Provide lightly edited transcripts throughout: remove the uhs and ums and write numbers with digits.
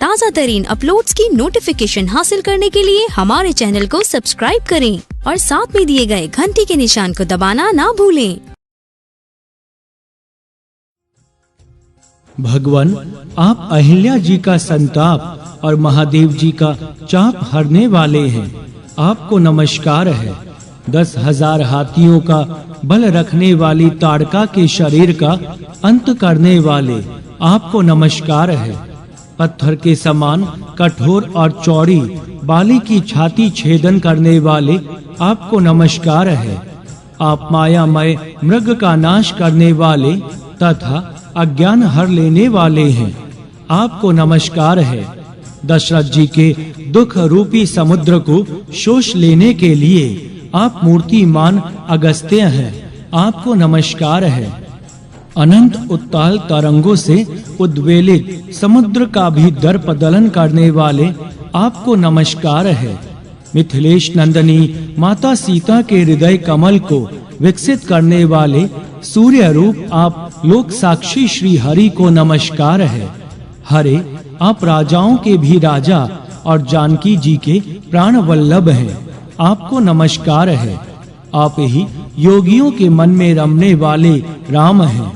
ताज़ा तरीन अपलोड्स की नोटिफिकेशन हासिल करने के लिए हमारे चैनल को सब्सक्राइब करें और साथ में दिए गए घंटी के निशान को दबाना ना भूलें। भगवान, आप अहिल्या जी का संताप और महादेव जी का चाप हरने वाले हैं। आपको नमस्कार है। 10,000 हाथियों का बल रखने वाली ताड़का के शरीर का अंत करने वाले आपको नमस्कार है। पत्थर के समान कठोर और चौड़ी बाली की छाती छेदन करने वाले आपको नमस्कार है। आप मायामय मृग का नाश करने वाले तथा अज्ञान हर लेने वाले हैं। आपको नमस्कार है। दशरथ जी के दुख रूपी समुद्र को शोष लेने के लिए आप मूर्तिमान अगस्त्य हैं। आपको नमस्कार है। अनंत उत्ताल तरंगों से उद्वेलित समुद्र का भी दर्प दलन करने वाले आपको नमस्कार है। मिथिलेश नंदनी माता सीता के हृदय कमल को विकसित करने वाले सूर्य रूप आप लोक साक्षी श्री हरि को नमस्कार है। हरे, आप राजाओं के भी राजा और जानकी जी के प्राण वल्लभ हैं। आपको नमस्कार है। आप ही योगियों के मन में रमने वाले राम हैं।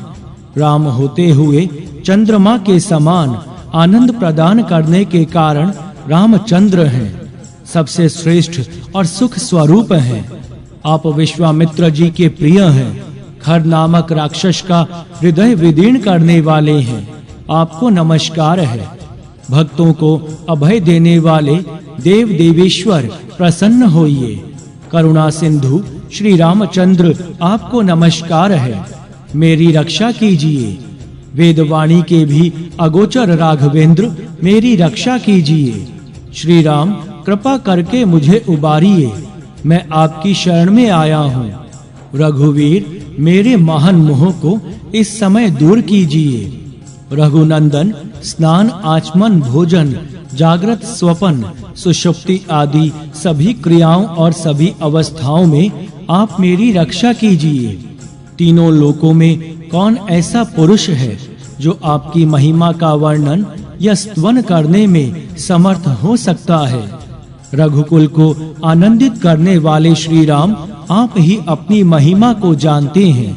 राम होते हुए चंद्रमा के समान आनंद प्रदान करने के कारण रामचंद्र हैं। सबसे श्रेष्ठ और सुख स्वरूप हैं। आप विश्वामित्र जी के प्रिय हैं। खर नामक राक्षस का हृदय विदीर्ण करने वाले हैं। आपको नमस्कार है। भक्तों को अभय देने वाले देव देवेश्वर प्रसन्न होइए। करुणा सिंधु श्री रामचंद्र आपको नमस्कार है। मेरी रक्षा कीजिए। वेदवाणी के भी अगोचर राघवेंद्र मेरी रक्षा कीजिए। श्री राम, कृपा करके मुझे उबारिए। मैं आपकी शरण में आया हूँ। रघुवीर, मेरे महान मोह को इस समय दूर कीजिए। रघुनंदन, स्नान, आचमन, भोजन, जागृत, स्वपन, सुषुप्ति आदि सभी क्रियाओं और सभी अवस्थाओं में आप मेरी रक्षा कीजिए। तीनों लोकों में कौन ऐसा पुरुष है जो आपकी महिमा का वर्णन या स्तवन करने में समर्थ हो सकता है। रघुकुल को आनंदित करने वाले श्री राम आप ही अपनी महिमा को जानते हैं।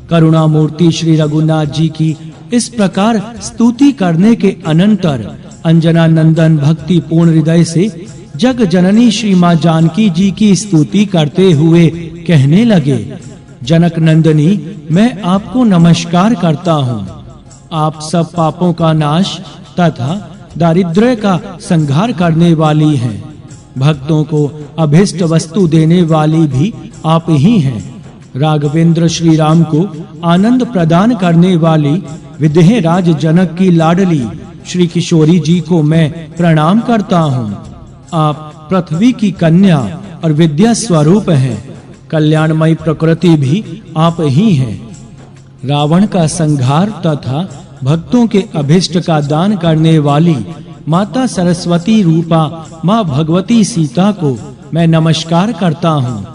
करुणा मूर्ति श्री रघुनाथ जी की इस प्रकार स्तुति करने के अनंतर अंजना नंदन भक्ति पूर्ण हृदय से जग जननी श्री माँ जानकी जी की स्तुति करते हुए कहने लगे, जनक नंदनी, मैं आपको नमस्कार करता हूँ। आप सब पापों का नाश तथा दारिद्र्य का संहार करने वाली हैं। भक्तों को अभिष्ट वस्तु देने वाली भी आप ही हैं। राघवेंद्र श्री राम को आनंद प्रदान करने वाली विदेह राज जनक की लाडली श्री किशोरी जी को मैं प्रणाम करता हूँ। आप पृथ्वी की कन्या और विद्या स्वरूप हैं। कल्याणमयी प्रकृति भी आप ही हैं। रावण का संहार तथा भक्तों के अभिष्ट का दान करने वाली माता सरस्वती रूपा माँ भगवती सीता को मैं नमस्कार करता हूँ।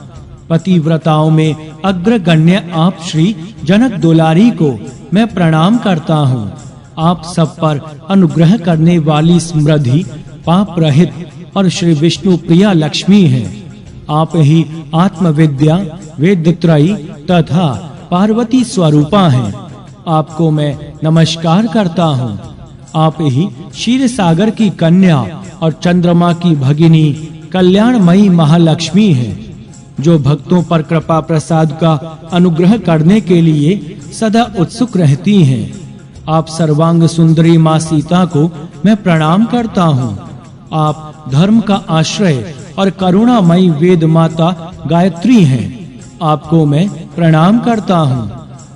पतिव्रताओं में अग्रगण्य आप श्री जनक दुलारी को मैं प्रणाम करता हूँ। आप सब पर अनुग्रह करने वाली समृद्धि, पाप रहित और श्री विष्णु प्रिया लक्ष्मी हैं। आप ही आत्मविद्या, वेदत्रयी तथा पार्वती स्वरूपा हैं। आपको मैं नमस्कार करता हूँ। आप ही क्षीर सागर की कन्या और चंद्रमा की भगिनी कल्याणमयी महालक्ष्मी हैं, जो भक्तों पर कृपा प्रसाद का अनुग्रह करने के लिए सदा उत्सुक रहती हैं। आप सर्वांग सुंदरी माँ सीता को मैं प्रणाम करता हूँ। आप धर्म का आश्रय और करुणामयी वेद माता गायत्री हैं। आपको मैं प्रणाम करता हूँ।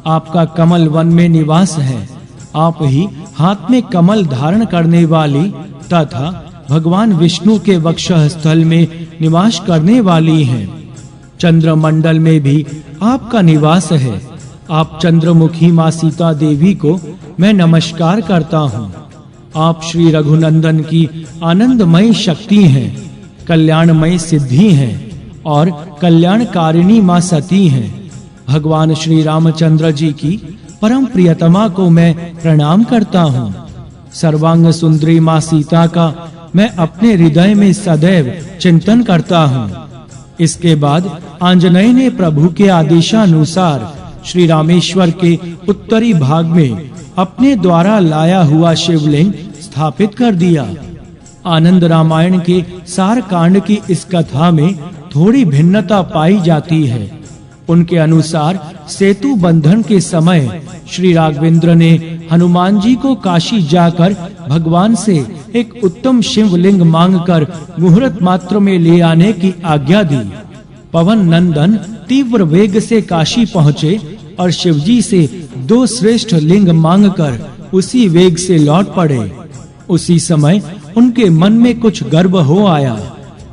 आपका कमल वन में निवास है। आप ही हाथ में कमल धारण करने वाली तथा भगवान विष्णु के वक्षः स्थल में निवास करने वाली हैं। चंद्रमंडल में भी आपका निवास है। आप चंद्रमुखी माँ सीता देवी को मैं नमस्कार करता हूँ। आप श्री रघुनंदन की आनंदमयी शक्ति हैं, कल्याणमयी सिद्धि हैं और कल्याणकारिणी माँ सती हैं। भगवान श्री रामचंद्र जी की परम प्रियतमा को मैं प्रणाम करता हूँ। सर्वांग सुंदरी मां सीता का मैं अपने हृदय में सदैव चिंतन करता हूँ। इसके बाद आंजनेय ने प्रभु के आदेशानुसार श्री रामेश्वर के उत्तरी भाग में अपने द्वारा लाया हुआ शिवलिंग स्थापित कर दिया। आनंद रामायण के सार कांड की इस कथा में थोड़ी भिन्नता पाई जाती है। उनके अनुसार सेतु बंधन के समय श्री राघवेंद्र ने हनुमान जी को काशी जाकर भगवान से एक उत्तम शिवलिंग मांगकर मुहूर्त मात्र में ले आने की आज्ञा दी। पवन नंदन तीव्र वेग से काशी पहुँचे और शिवजी से 2 श्रेष्ठ लिंग मांगकर उसी वेग से लौट पड़े। उसी समय उनके मन में कुछ गर्व हो आया।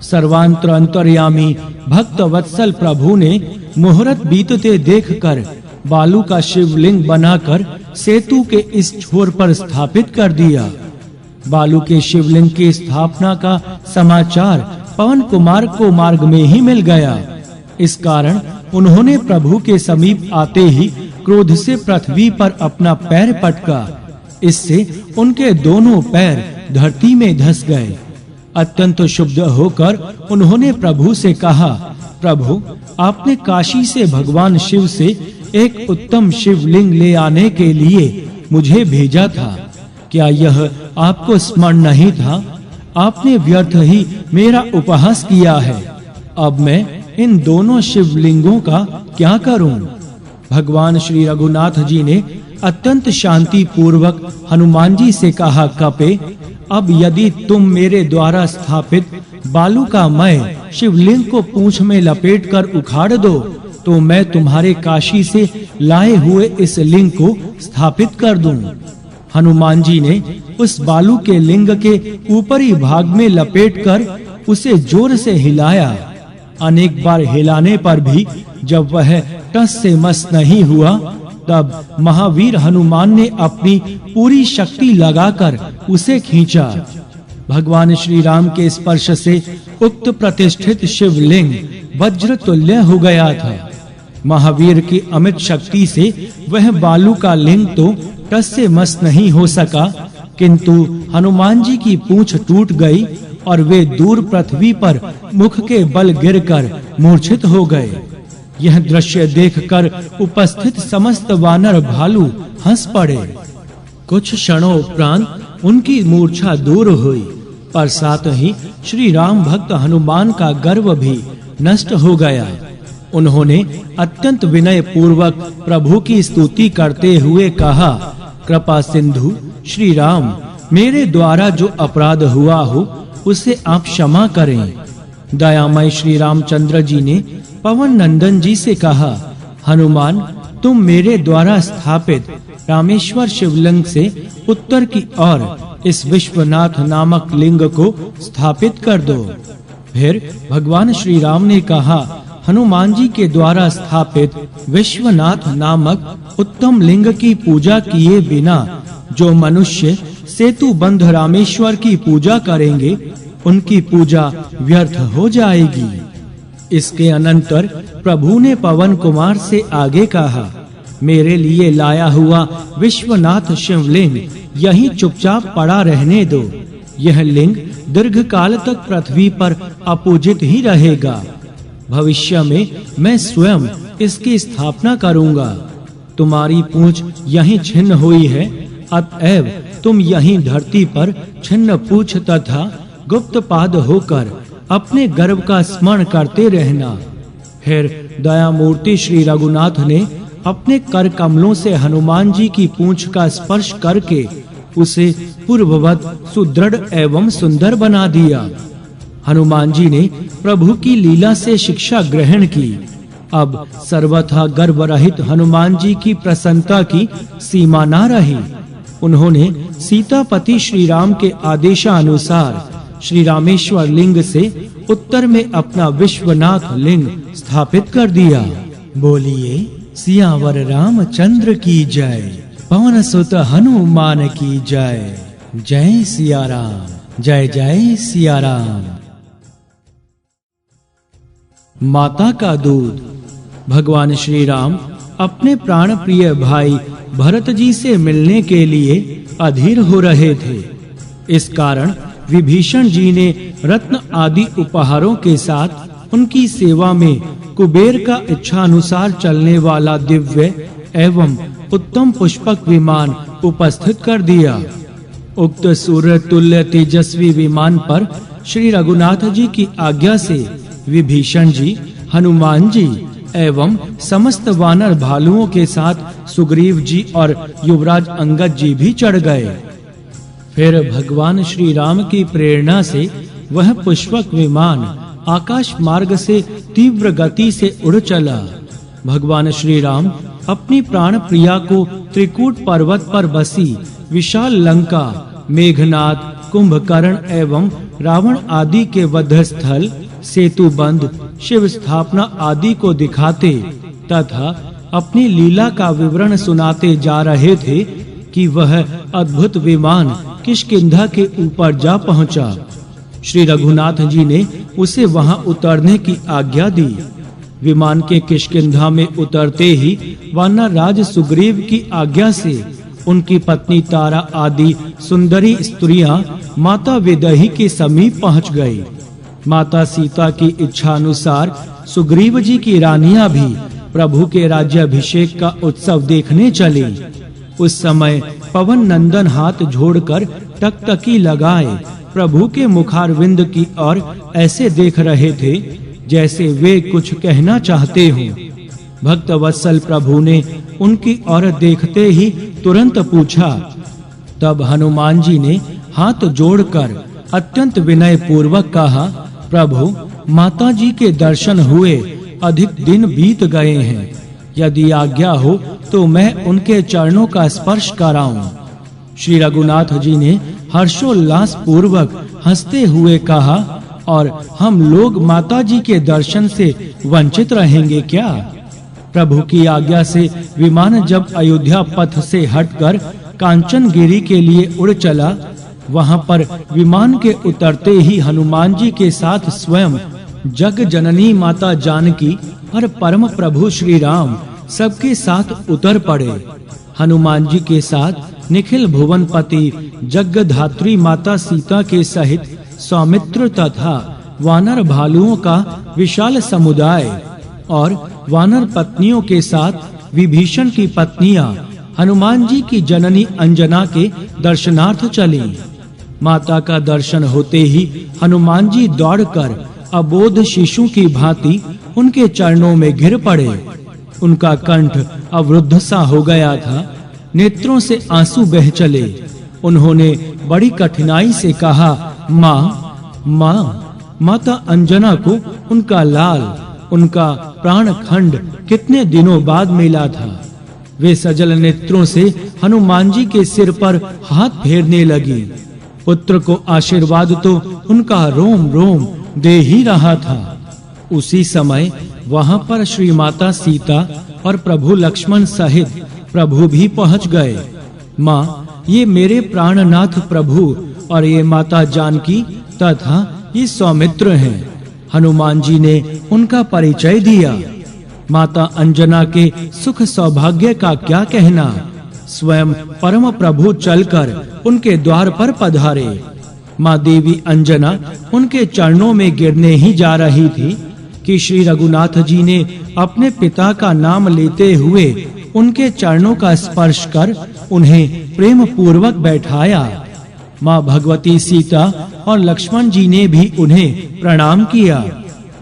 सर्वांतर अंतर्यामी भक्त वत्सल प्रभु ने मुहूर्त बीतते देखकर बालू का शिवलिंग बनाकर सेतु के इस छोर पर स्थापित कर दिया। बालू के शिवलिंग की स्थापना का समाचार पवन कुमार को मार्ग में ही मिल गया। इस कारण उन्होंने प्रभु के समीप आते ही क्रोध से पृथ्वी पर अपना पैर पटका। इससे उनके दोनों पैर धरती में धंस गए। अत्यंत क्षुब्ध होकर उन्होंने प्रभु से कहा, प्रभु, आपने काशी से भगवान शिव से एक उत्तम शिवलिंग ले आने के लिए मुझे भेजा था। क्या यह आपको स्मरण नहीं था? आपने व्यर्थ ही मेरा उपहास किया है। अब मैं इन दोनों शिवलिंगों का क्या करूं? भगवान श्री रघुनाथ जी ने अत्यंत शांति पूर्वक हनुमान जी से कहा, कपे, अब यदि तुम मेरे द्वारा स्थापित बालू का मय शिवलिंग को पूंछ में लपेटकर उखाड़ दो, तो मैं तुम्हारे काशी से लाए हुए इस लिंग को स्थापित कर दूं। हनुमान जी ने उस बालू के लिंग के ऊपरी भाग में लपेटकर उसे जोर से हिलाया। अनेक बार हिलाने पर भी जब वह टस से मस नहीं हुआ, तब महावीर हनुमान ने अपनी पूरी शक्ति लगाकर उसे खींचा। भगवान श्री राम के स्पर्श से उक्त प्रतिष्ठित शिवलिंग वज्र तुल्य हो गया था। महावीर की अमित शक्ति से वह बालू का लिंग तो टस से मस नहीं हो सका, किंतु हनुमान जी की पूंछ टूट गई और वे दूर पृथ्वी पर मुख के बल गिरकर मूर्छित हो गए। यह दृश्य देखकर उपस्थित समस्त वानर भालू हंस पड़े। कुछ क्षणों उपरांत उनकी मूर्छा दूर हुई, पर साथ ही श्री राम भक्त हनुमान का गर्व भी नष्ट हो गया। उन्होंने अत्यंत विनय पूर्वक प्रभु की स्तुति करते हुए कहा, कृपा सिंधु श्री राम, मेरे द्वारा जो अपराध हुआ हो उसे आप क्षमा करें। दयामय श्री रामचंद्र जी ने पवन नंदन जी से कहा, हनुमान, तुम मेरे द्वारा स्थापित रामेश्वर शिवलिंग से उत्तर की ओर इस विश्वनाथ नामक लिंग को स्थापित कर दो। फिर भगवान श्री राम ने कहा, हनुमान जी के द्वारा स्थापित विश्वनाथ नामक उत्तम लिंग की पूजा किए बिना जो मनुष्य सेतु बंध रामेश्वर की पूजा करेंगे, उनकी पूजा व्यर्थ हो जाएगी। इसके अनंतर प्रभु ने पवन कुमार से आगे कहा, मेरे लिए लाया हुआ विश्वनाथ शिवलिंग यहीं चुपचाप पड़ा रहने दो। यह लिंग दीर्घ काल तक पृथ्वी पर अपूजित ही रहेगा। भविष्य में मैं स्वयं इसकी स्थापना करूंगा। तुम्हारी पूंछ यहीं छिन्न हुई है, अतएव तुम यहीं धरती पर छिन्न पूंछ तथा गुप्त पाद होकर अपने गर्व का स्मरण करते रहना। फिर दया मूर्ति श्री रघुनाथ ने अपने कर कमलों से हनुमान जी की पूंछ का स्पर्श करके उसे पूर्ववत सुदृढ़ एवं सुंदर बना दिया। हनुमान जी ने प्रभु की लीला से शिक्षा ग्रहण की। अब सर्वथा गर्व रहित हनुमान जी की प्रसन्नता की सीमा न रही। उन्होंने सीतापति श्री राम के आदेशानुसार श्री रामेश्वर लिंग से उत्तर में अपना विश्वनाथ लिंग स्थापित कर दिया। बोलिए सियावर रामचंद्र की जय, पवन सुत हनुमान की जय। जय सिया राम, जय जय सिया राम। माता का दूध। भगवान श्री राम अपने प्राण प्रिय भाई भरत जी से मिलने के लिए अधीर हो रहे थे। इस कारण विभीषण जी ने रत्न आदि उपहारों के साथ उनकी सेवा में कुबेर का इच्छा अनुसार चलने वाला दिव्य एवं उत्तम पुष्पक विमान उपस्थित कर दिया। उक्त सूर्य तुल्य तेजस्वी विमान पर श्री रघुनाथ जी की आज्ञा से विभीषण जी, हनुमान जी एवं समस्त वानर भालुओं के साथ सुग्रीव जी और युवराज अंगद जी भी चढ़ गए। फिर भगवान श्री राम की प्रेरणा से वह पुष्पक विमान आकाश मार्ग से तीव्र गति से उड़ चला। भगवान श्री राम अपनी प्राण प्रिया को त्रिकूट पर्वत पर बसी विशाल लंका, मेघनाद, कुंभकर्ण एवं रावण आदि के वध स्थल, सेतु बंध, शिव स्थापना आदि को दिखाते तथा अपनी लीला का विवरण सुनाते जा रहे थे कि वह अद्भुत विमान किष्किंधा के ऊपर जा पहुंचा। श्री रघुनाथ जी ने उसे वहां उतरने की आज्ञा दी। विमान के किष्किंधा में उतरते ही वानर राज सुग्रीव की आज्ञा से उनकी पत्नी तारा आदि सुंदरी स्त्रियां माता विदही के समीप पहुंच गई। माता सीता की इच्छा अनुसार सुग्रीव जी की रानियां भी प्रभु के राज्याभिषेक का उत्सव देखने चली। उस समय पवन नंदन हाथ जोड़कर टकटकी लगाए प्रभु के मुखारविंद की ओर ऐसे देख रहे थे जैसे वे कुछ कहना चाहते हों। भक्त वत्सल प्रभु ने उनकी ओर देखते ही तुरंत पूछा। तब हनुमान जी ने हाथ जोड़कर अत्यंत विनय पूर्वक कहा, प्रभु, माता जी के दर्शन हुए अधिक दिन बीत गए हैं। यदि आज्ञा हो तो मैं उनके चरणों का स्पर्श कराऊं। श्री रघुनाथ जी ने हर्षोल्लास पूर्वक हंसते हुए कहा, और हम लोग माता जी के दर्शन से वंचित रहेंगे क्या? प्रभु की आज्ञा से विमान जब अयोध्या पथ से हटकर कांचनगिरी के लिए उड़ चला, वहां पर विमान के उतरते ही हनुमान जी के साथ स्वयं जग जननी माता जानकी और परम प्रभु श्री राम सबके साथ उतर पड़े। हनुमान जी के साथ निखिल भुवनपति जगधात्री माता सीता के सहित सौमित्र तथा वानर भालुओं का विशाल समुदाय और वानर पत्नियों के साथ विभीषण की पत्नियां हनुमान जी की जननी अंजना के दर्शनार्थ चली। माता का दर्शन होते ही हनुमान जी दौड़कर अबोध शिशु की भांति उनके चरणों में गिर पड़े। उनका कंठ अवरुद्ध सा हो गया था, नेत्रों से आंसू बह चले। उन्होंने बड़ी कठिनाई से कहा, माँ, माता अंजना को उनका लाल, उनका प्राण खंड कितने दिनों बाद मिला था। वे सजल नेत्रों से हनुमान जी के सिर पर हाथ फेरने लगी। पुत्र को आशीर्वाद तो उनका रोम रोम दे ही रहा था। उसी समय वहां पर श्री माता सीता और प्रभु लक्ष्मण सहित प्रभु भी पहुंच गए। माँ, ये मेरे प्राणनाथ प्रभु और ये माता जानकी तथा ये सौमित्र हैं। हनुमान जी ने उनका परिचय दिया। माता अंजना के सुख सौभाग्य का क्या कहना। स्वयं परम प्रभु चलकर उनके द्वार पर पधारे। माँ देवी अंजना उनके चरणों में गिरने ही जा रही थी कि श्री रघुनाथ जी ने अपने पिता का नाम लेते हुए उनके चरणों का स्पर्श कर उन्हें प्रेम पूर्वक बैठाया। माँ भगवती सीता और लक्ष्मण जी ने भी उन्हें प्रणाम किया।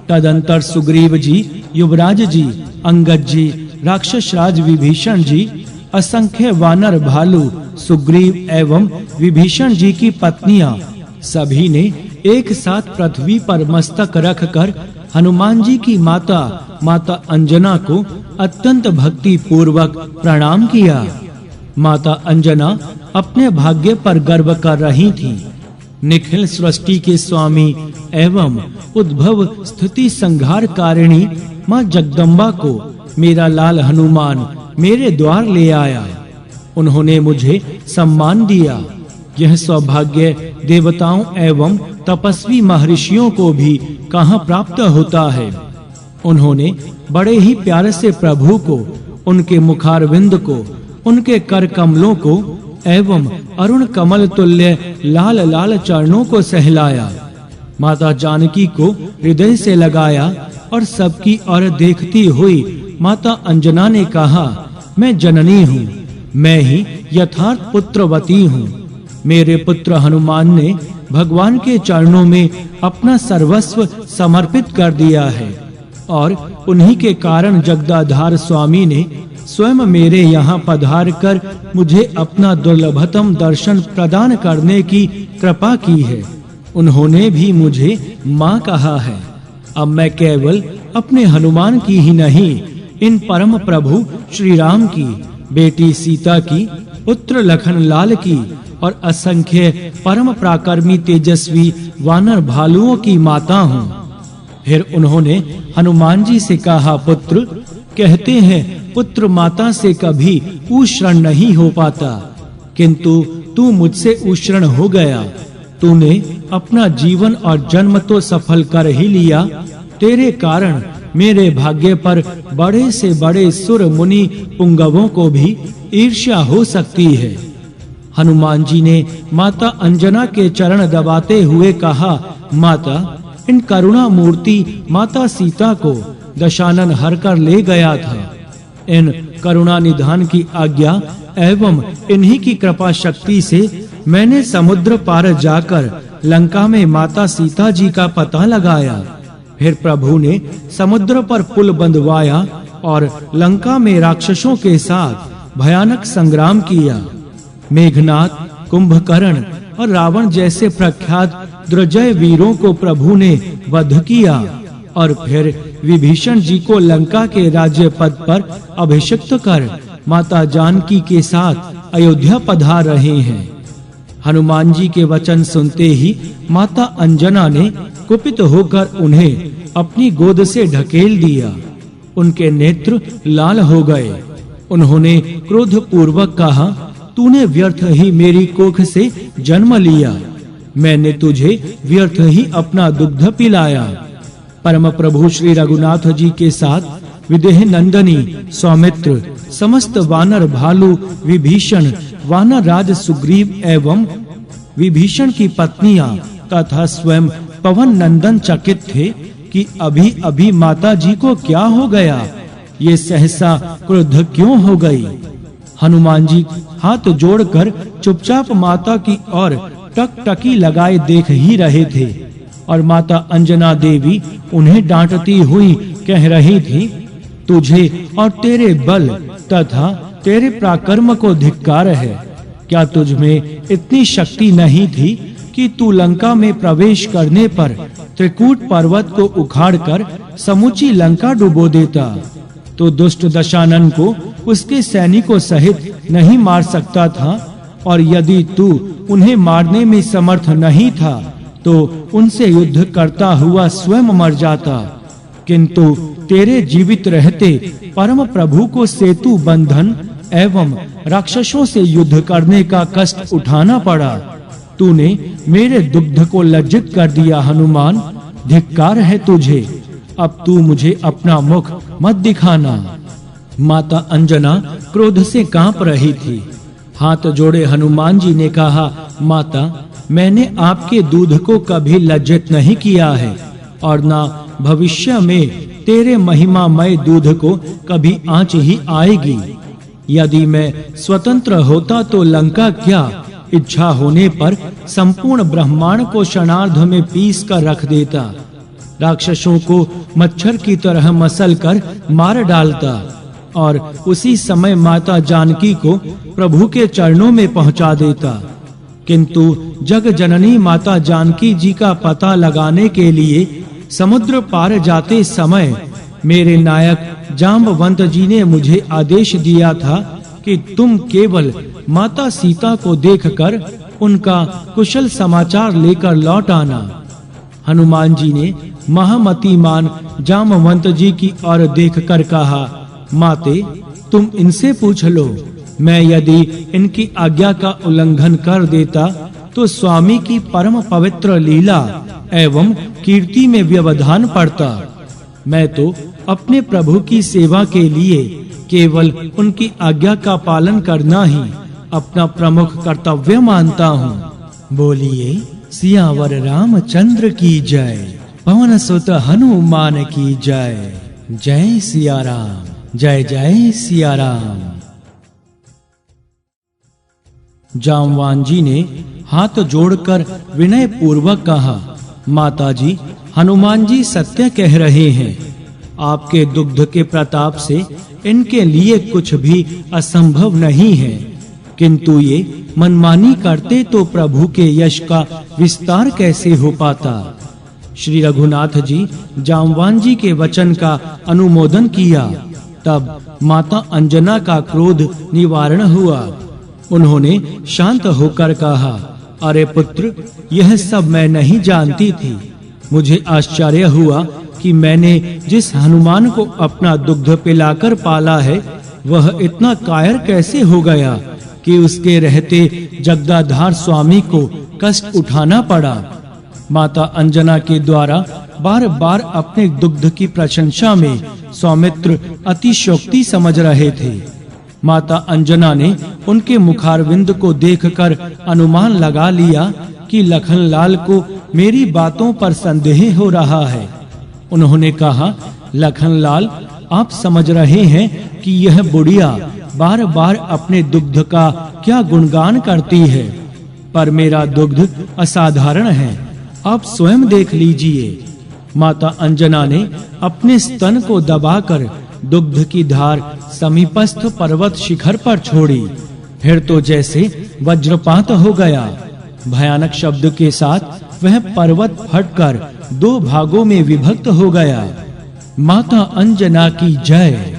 तदंतर सुग्रीव जी, युवराज जी, अंगद जी, राक्षस राज विभीषण जी, असंख्य वानर भालू, सुग्रीव एवं विभीषण जी की पत्नियां सभी ने एक साथ पृथ्वी पर मस्तक रखकर हनुमान जी की माता अंजना को अत्यंत भक्ति पूर्वक प्रणाम किया। माता अंजना अपने भाग्य पर गर्व कर रही थी। निखिल सृष्टि के स्वामी एवं उद्भव स्थिति संहार कारिणी माँ जगदम्बा को मेरा लाल हनुमान मेरे द्वार ले आया। उन्होंने मुझे सम्मान दिया। यह सौभाग्य देवताओं एवं तपस्वी महर्षियों को भी कहाँ प्राप्त होता है। उन्होंने बड़े ही प्यार से प्रभु को, उनके मुखारविंद को, उनके कर कमलों को, एवं अरुण कमल तुल्य लाल लाल चरणों को सहलाया। माता जानकी को हृदय से लगाया और सबकी ओर देखती हुई माता अंजना ने कहा, मैं जननी हूँ, मैं ही यथार्थ पुत्रवती हूँ। मेरे पुत्र हनुमान ने भगवान के चरणों में अपना सर्वस्व समर्पित कर दिया है और उन्हीं के कारण जगदाधार स्वामी ने स्वयं मेरे यहाँ पधार कर मुझे अपना दुर्लभतम दर्शन प्रदान करने की कृपा की है। उन्होंने भी मुझे माँ कहा है। अब मैं केवल अपने हनुमान की ही नहीं, इन परम प्रभु श्री राम की, बेटी सीता की, पुत्र लखन लाल की और असंख्य परम पराक्रमी तेजस्वी वानर भालुओं की माता हूँ। फिर उन्होंने हनुमान जी से कहा, पुत्र, कहते हैं पुत्र माता से कभी ऊष्ण नहीं हो पाता, किंतु तू मुझसे ऊष्ण हो गया। तूने अपना जीवन और जन्म तो सफल कर ही लिया, तेरे कारण मेरे भाग्य पर बड़े से बड़े सुर मुनि पुंगवों को भी ईर्ष्या हो सकती है। हनुमान जी ने माता अंजना के चरण दबाते हुए कहा, माता, इन करुणा मूर्ति माता सीता को दशानन हर कर ले गया था। इन करुणा निधान की आज्ञा एवं इन्हीं की कृपा शक्ति से मैंने समुद्र पार जाकर लंका में माता सीता जी का पता लगाया। फिर प्रभु ने समुद्र पर पुल बंधवाया और लंका में राक्षसों के साथ भयानक संग्राम किया। मेघनाथ, कुंभकर्ण और रावण जैसे प्रख्यात दुर्जय वीरों को प्रभु ने वध किया और फिर विभीषण जी को लंका के राज्य पद पर अभिषिक्त कर माता जानकी के साथ अयोध्या पधार रहे हैं। हनुमान जी के वचन सुनते ही माता अंजना ने कुपित होकर उन्हें अपनी गोद से ढकेल दिया। उनके नेत्र लाल हो गए। उन्होंने क्रोध पूर्वक कहा, तूने व्यर्थ ही मेरी कोख से जन्म लिया, मैंने तुझे व्यर्थ ही अपना दुग्ध पिलाया। परम प्रभु श्री रघुनाथ जी के साथ विदेह नंदनी सौमित्र, समस्त वानर भालु विभीषण, वानर राज सुग्रीव एवं विभीषण की पत्नियां तथा स्वयं पवन नंदन चकित थे कि अभी अभी माता जी को क्या हो गया, ये सहसा क्रुद्ध क्यों हो गई। हनुमान जी हाथ जोड़कर चुपचाप माता की ओर टकटकी लगाए देख ही रहे थे और माता अंजना देवी उन्हें डांटती हुई कह रही थी, तुझे और तेरे बल तथा तेरे पराक्रम को धिक्कार है। क्या तुझ में इतनी शक्ति नहीं थी कि तू लंका में प्रवेश करने पर त्रिकूट पर्वत को उखाड़कर समूची लंका डुबो देता? तो दुष्ट दशानन को उसके सैनिकों सहित नहीं मार सकता था, और यदि तू उन्हें मारने में समर्थ नहीं था तो उनसे युद्ध करता हुआ स्वयं मर जाता। किंतु तेरे जीवित रहते परम प्रभु को सेतु बंधन एवं राक्षसों से युद्ध करने का कष्ट उठाना पड़ा। तूने मेरे दुग्ध को लज्जित कर दिया हनुमान, धिक्कार है तुझे। अब तू मुझे अपना मुख मत दिखाना। माता अंजना क्रोध से कांप रही थी। हाथ जोड़े हनुमान जी ने कहा, माता, मैंने आपके दूध को कभी लज्जित नहीं किया है और ना भविष्य में तेरे महिमामय दूध को कभी आँच ही आएगी। यदि मैं स्वतंत्र होता तो लंका क्या, इच्छा होने पर संपूर्ण ब्रह्मांड को क्षणार्ध में पीस कर रख देता, राक्षसों को मच्छर की तरह मसल कर मार डालता और उसी समय माता जानकी को प्रभु के चरणों में पहुंचा देता। किंतु जग जननी माता जानकी जी का पता लगाने के लिए समुद्र पार जाते समय मेरे नायक जाम्बवंत जी ने मुझे आदेश दिया था कि तुम केवल माता सीता को देखकर उनका कुशल समाचार लेकर लौट आना। हनुमान जी ने महामतिमान जाम्बवंत जी की ओर देखकर कहा, माते, तुम इनसे पूछ लो। मैं यदि इनकी आज्ञा का उल्लंघन कर देता तो स्वामी की परम पवित्र लीला एवं कीर्ति में व्यवधान पड़ता। मैं तो अपने प्रभु की सेवा के लिए केवल उनकी आज्ञा का पालन करना ही अपना प्रमुख कर्तव्य मानता हूँ। बोलिए सियावर रामचंद्र की जय, पवन सुत हनुमान की जय। जय सिया राम, जय जय सिया राम। जामवान जी ने हाथ जोड़कर विनय पूर्वक कहा, माताजी, हनुमान जी सत्य कह रहे हैं। आपके दुग्ध के प्रताप से इनके लिए कुछ भी असंभव नहीं है, किंतु ये मनमानी करते तो प्रभु के यश का विस्तार कैसे हो पाता। श्री रघुनाथ जी जामवान जी के वचन का अनुमोदन किया। तब माता अंजना का क्रोध निवारण हुआ। उन्होंने शांत होकर कहा, अरे पुत्र, यह सब मैं नहीं जानती थी। मुझे आश्चर्य हुआ कि मैंने जिस हनुमान को अपना दुग्ध पिलाकर पाला है, वह इतना कायर कैसे हो गया कि उसके रहते जगदाधार स्वामी को कष्ट उठाना पड़ा। माता अंजना के द्वारा बार-बार अपने दुग्ध की प्रशंसा में सौमित्र अतिशयोक्ति समझ रहे थे। माता अंजना ने उनके मुखारविंद को देखकर अनुमान लगा लिया कि लखनलाल को मेरी बातों पर संदेह हो रहा है। उन्होंने कहा, लखनलाल, आप समझ रहे हैं कि यह बुढ़िया बार-बार अपने दुग्ध का क्या गुणगान करती है, पर मेरा दुग्ध असाधारण है, आप स्वयं देख लीजिए। माता अंजना ने अपने स्तन को दबाकर दुग्ध की धार समीपस्थ पर्वत शिखर पर छोड़ी। फिर तो जैसे वज्रपात हो गया। भयानक शब्द के साथ वह पर्वत फटकर 2 भागों में विभक्त हो गया। माता अंजना की जय।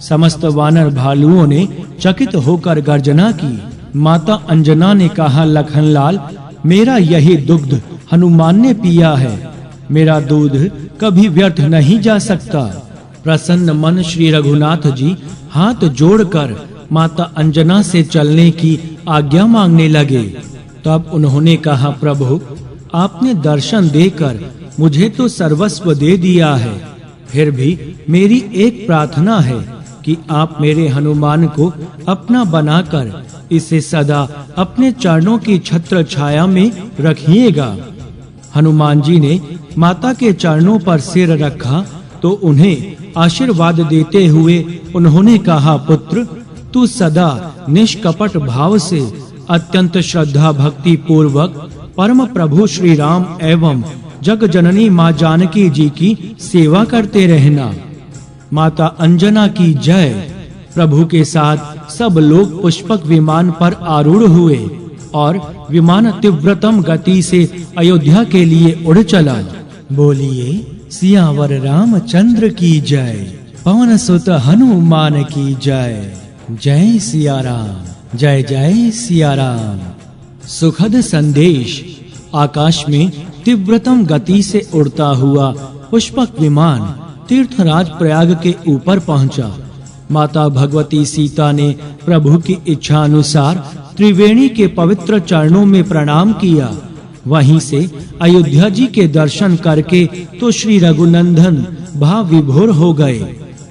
समस्त वानर भालुओं ने चकित होकर गर्जना की। माता अंजना ने कहा, लखनलाल, मेरा यही दुग्ध हनुमान ने पिया है। मेरा दूध कभी व्यर्थ नहीं जा सकता। प्रसन्न मन श्री रघुनाथ जी हाथ जोड़कर माता अंजना से चलने की आज्ञा मांगने लगे। तब उन्होंने कहा, प्रभु, आपने दर्शन देकर मुझे तो सर्वस्व दे दिया है, फिर भी मेरी एक प्रार्थना है कि आप मेरे हनुमान को अपना बनाकर इसे सदा अपने चरणों की छत्र छाया में रखिएगा। हनुमान जी ने माता के चरणों पर सिर रखा तो उन्हें आशीर्वाद देते हुए उन्होंने कहा, पुत्र, तू सदा निष्कपट भाव से अत्यंत श्रद्धा भक्ति पूर्वक परम प्रभु श्री राम एवं जग जननी माँ जानकी जी की सेवा करते रहना। माता अंजना की जय। प्रभु के साथ सब लोग पुष्पक विमान पर आरूढ़ हुए और विमान तीव्रतम गति से अयोध्या के लिए उड़ चला। बोलिए सियावर रामचंद्र की जय, पवन सुत हनुमान की जय। जय सिया राम, जय जय सिया राम। सुखद संदेश। आकाश में तीव्रतम गति से उड़ता हुआ पुष्पक विमान तीर्थराज प्रयाग के ऊपर पहुंचा। माता भगवती सीता ने प्रभु की इच्छा अनुसार त्रिवेणी के पवित्र चरणों में प्रणाम किया। वहीं से अयोध्या जी के दर्शन करके तो श्री रघुनंदन भाव विभोर हो गए।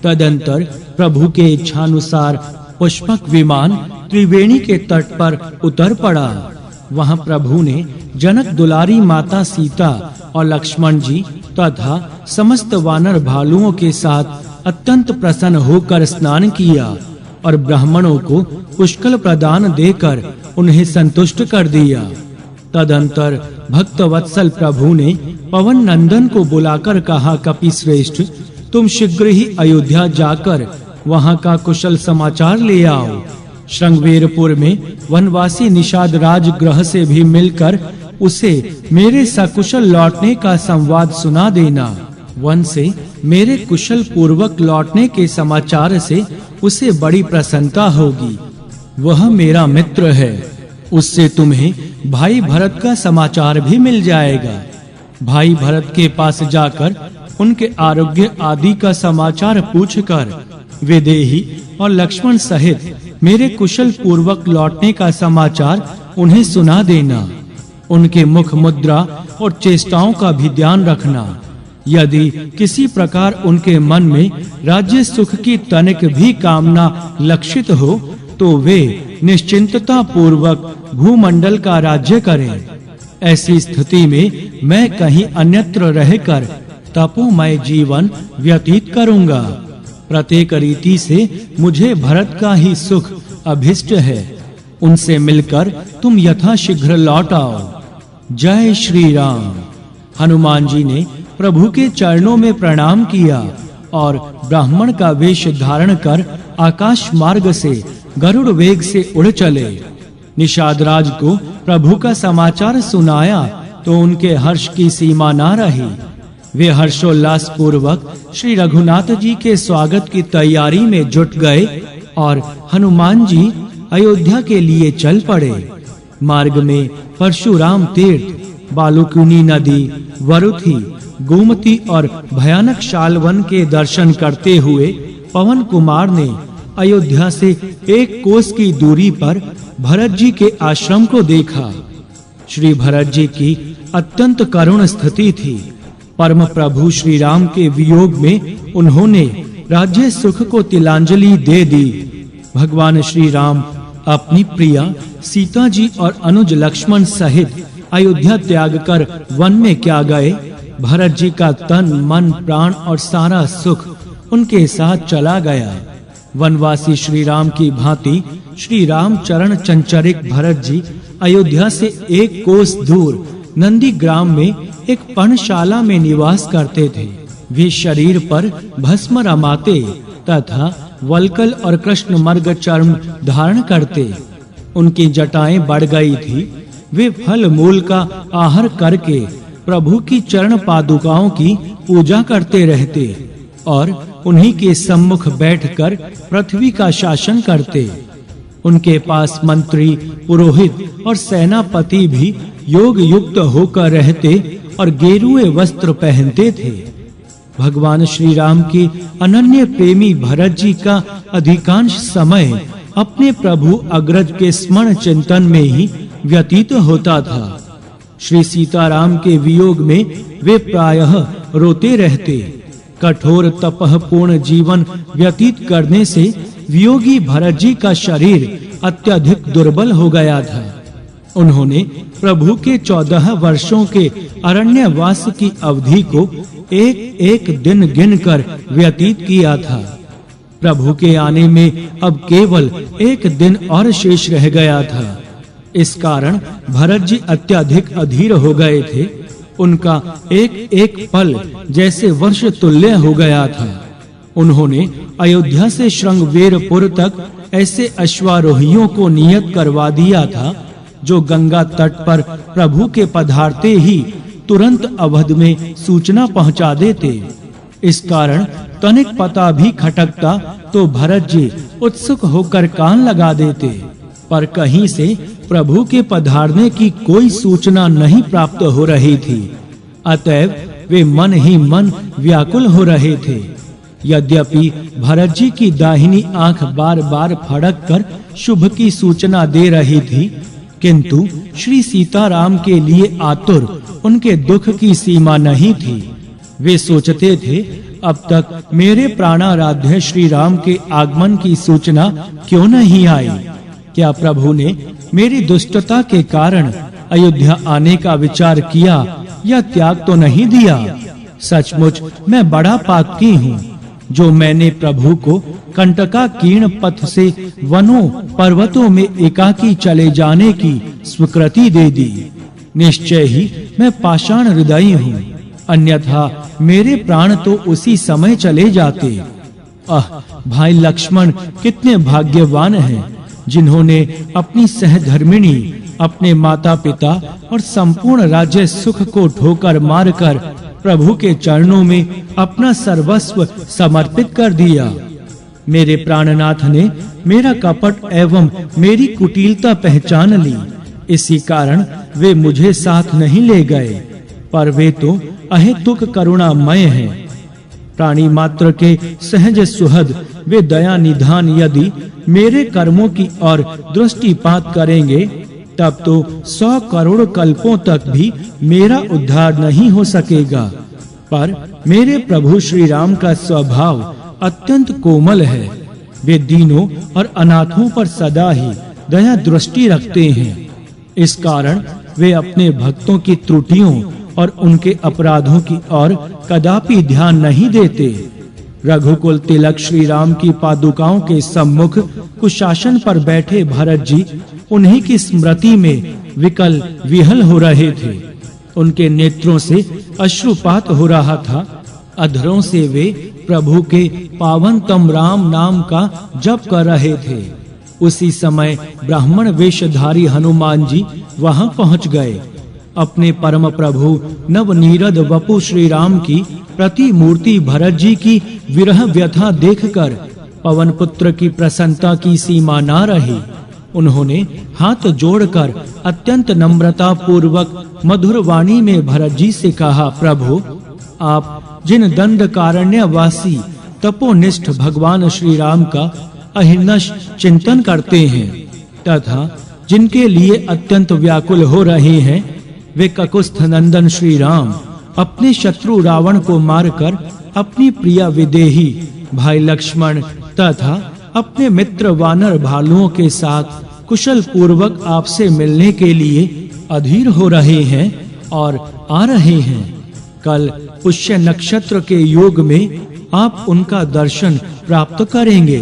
तदंतर प्रभु के इच्छानुसार पुष्पक विमान त्रिवेणी के तट पर उतर पड़ा। वहां प्रभु ने जनक दुलारी माता सीता और लक्ष्मण जी तथा समस्त वानर भालुओं के साथ अत्यंत प्रसन्न होकर स्नान किया और ब्राह्मणों को पुष्कल प्रदान देकर उन्हें संतुष्ट कर दिया। तदंतर भक्त वत्सल प्रभु ने पवन नंदन को बुलाकर कहा, कपि श्रेष्ठ, तुम शीघ्र ही अयोध्या जाकर वहां का कुशल समाचार ले आओ। श्रृंगवेरपुर में वनवासी निषाद राज ग्रह से भी मिलकर उसे मेरे सकुशल लौटने का संवाद सुना देना। वन से मेरे कुशल पूर्वक लौटने के समाचार से उसे बड़ी प्रसन्नता होगी। वह मेरा मित्र है। उससे तुम्हें भाई भरत का समाचार भी मिल जाएगा। भाई भरत के पास जाकर उनके आरोग्य आदि का समाचार पूछकर विदेही और लक्ष्मण सहित मेरे कुशल पूर्वक लौटने का समाचार उन्हें सुना देना। उनके मुख मुद्रा और चेष्टाओं का भी ध्यान रखना। यदि किसी प्रकार उनके मन में राज्य सुख की तनिक भी कामना लक्षित हो तो वे निश्चिंतता पूर्वक भूमंडल का राज्य करें। ऐसी स्थिति में मैं कहीं अन्यत्र रहकर तपोमय जीवन व्यतीत करूंगा। प्रत्येक रीति से मुझे भरत का ही सुख अभिष्ट है। उनसे मिलकर तुम यथाशीघ्र लौट आओ। जय श्री राम। हनुमान जी ने प्रभु के चरणों में प्रणाम किया और ब्राह्मण का वेश धारण कर आकाश मार्ग से गरुड़ वेग से उड़ चले। निषाद राज को प्रभु का समाचार सुनाया तो उनके हर्ष की सीमा न रही। वे हर्षोल्लास पूर्वक श्री रघुनाथ जी के स्वागत की तैयारी में जुट गए और हनुमान जी अयोध्या के लिए चल पड़े। मार्ग में परशुराम तीर्थ, बालुकुनी नदी, वरुथी, गोमती और भयानक शालवन के दर्शन करते हुए पवन कुमार ने अयोध्या से 1 कोस की दूरी पर भरत जी के आश्रम को देखा। श्री भरत जी की अत्यंत करुण स्थिति थी। परम प्रभु श्री राम के वियोग में उन्होंने राज्य सुख को तिलांजलि दे दी। भगवान श्री राम अपनी प्रिया सीता जी और अनुज लक्ष्मण सहित अयोध्या त्याग कर वन में क्या गए। भरत जी का तन, मन, प्राण और सारा सुख उनके साथ चला गया। वनवासी श्री राम की भांति श्री राम चरण चंचरिक भरत जी अयोध्या से 1 कोस दूर नंदी ग्राम में एक पर्णशाला में निवास करते थे। वे शरीर पर भस्म रमाते तथा वल्कल और कृष्ण मर्ग चर्म धारण करते। उनकी जटाएं बढ़ गई थी। वे फल मूल का आहार करके प्रभु की चरण पादुकाओं की पूजा करते रहते और उन्हीं के सम्मुख बैठकर पृथ्वी का शासन करते। उनके पास मंत्री, पुरोहित और सेनापति भी योग युक्त होकर रहते और गेरुए वस्त्र पहनते थे। भगवान श्री राम के अनन्य प्रेमी भरत जी का अधिकांश समय अपने प्रभु अग्रज के स्मरण चिंतन में ही व्यतीत होता था। श्री सीताराम के वियोग में वे प्रायः रोते रहते। कठोर तपह पूर्ण जीवन व्यतीत करने से वियोगी भरत जी का शरीर अत्यधिक दुर्बल हो गया था। उन्होंने प्रभु के 14 वर्षों के अरण्यवास की अवधि को एक दिन गिनकर व्यतीत किया था। प्रभु के आने में अब केवल 1 दिन और शेष रह गया था। इस कारण भरत जी अत्यधिक अधीर हो गए थे। उनका एक पल जैसे वर्ष तुल्य हो गया था। उन्होंने अयोध्या से श्रृंगवेरपुर तक ऐसे अश्वारोहियों को नियत करवा दिया था जो गंगा तट पर प्रभु के पधारते ही तुरंत अवध में सूचना पहुंचा देते। इस कारण तनिक पता भी खटकता तो भरत जी उत्सुक होकर कान लगा देते, पर कहीं से प्रभु के पधारने की कोई सूचना नहीं प्राप्त हो रही थी। अतएव वे मन ही मन व्याकुल हो रहे थे। यद्यपि भरत जी की दाहिनी आंख बार-बार फड़क कर शुभ की सूचना दे रही थी, किंतु श्री सीताराम के लिए आतुर उनके दुख की सीमा नहीं थी। वे सोचते थे, अब तक मेरे प्राणाराध्य श्री राम के आगमन की सूचना क्यों नहीं आई? क्या प्रभु ने मेरी दुष्टता के कारण अयोध्या आने का विचार किया या त्याग तो नहीं दिया? सचमुच मैं बड़ा पापी हूँ जो मैंने प्रभु को कंटकाकीर्ण पथ से वनों पर्वतों में एकाकी चले जाने की स्वीकृति दे दी। निश्चय ही मैं पाषाण हृदयी हूँ, अन्यथा मेरे प्राण तो उसी समय चले जाते। भाई लक्ष्मण कितने भाग्यवान हैं जिन्होंने अपनी सहधर्मिणी, अपने माता-पिता और संपूर्ण राज्य सुख को ठोकर मारकर प्रभु के चरणों में अपना सर्वस्व समर्पित कर दिया। मेरे प्राणनाथ ने मेरा कपट एवं मेरी कुटिलता पहचान ली। इसी कारण वे मुझे साथ नहीं ले गए, पर वे तो अहेतुक करुणामय हैं। प्राणी मात्र के सहज सुहद वे दया निधान यदि मेरे कर्मों की ओर दृष्टिपात करेंगे, तब तो 100 करोड़ कल्पों तक भी मेरा उद्धार नहीं हो सकेगा। पर मेरे प्रभु श्री राम का स्वभाव अत्यंत कोमल है। वे दीनों और अनाथों पर सदा ही दया दृष्टि रखते हैं। इस कारण वे अपने भक्तों की त्रुटियों और उनके अपराधों की ओर कदापि ध्यान नहीं देते। रघुकुल तिलक श्री राम की पादुकाओं के सम्मुख कुशासन पर बैठे भरत जी उन्हीं की स्मृति में विकल विहल हो रहे थे। उनके नेत्रों से अश्रुपात हो रहा था। अधरों से वे प्रभु के पावनतम राम नाम का जप कर रहे थे। उसी समय ब्राह्मण वेशधारी हनुमान जी वहां पहुंच गए। अपने परम प्रभु नवनीरद वपु श्री राम की प्रतिमूर्ति भरत जी की विरह व्यथा देखकर पवन पुत्र की प्रसन्नता की सीमा न रही। उन्होंने हाथ जोड़कर अत्यंत नम्रता पूर्वक मधुर वाणी में भरत जी से कहा, प्रभु आप जिन दंडकारण्य वासी तपोनिष्ठ भगवान श्री राम का अहिर्निश चिंतन करते हैं तथा जिनके लिए अत्यंत व्याकुल हो रहे हैं, वे ककुस्थ नंदन श्री राम अपने शत्रु रावण को मारकर अपनी प्रिय विदेही भाई लक्ष्मण तथा अपने मित्र वानर भालुओं के साथ कुशल पूर्वक आपसे मिलने के लिए अधीर हो रहे हैं और आ रहे हैं। कल पुष्य नक्षत्र के योग में आप उनका दर्शन प्राप्त करेंगे।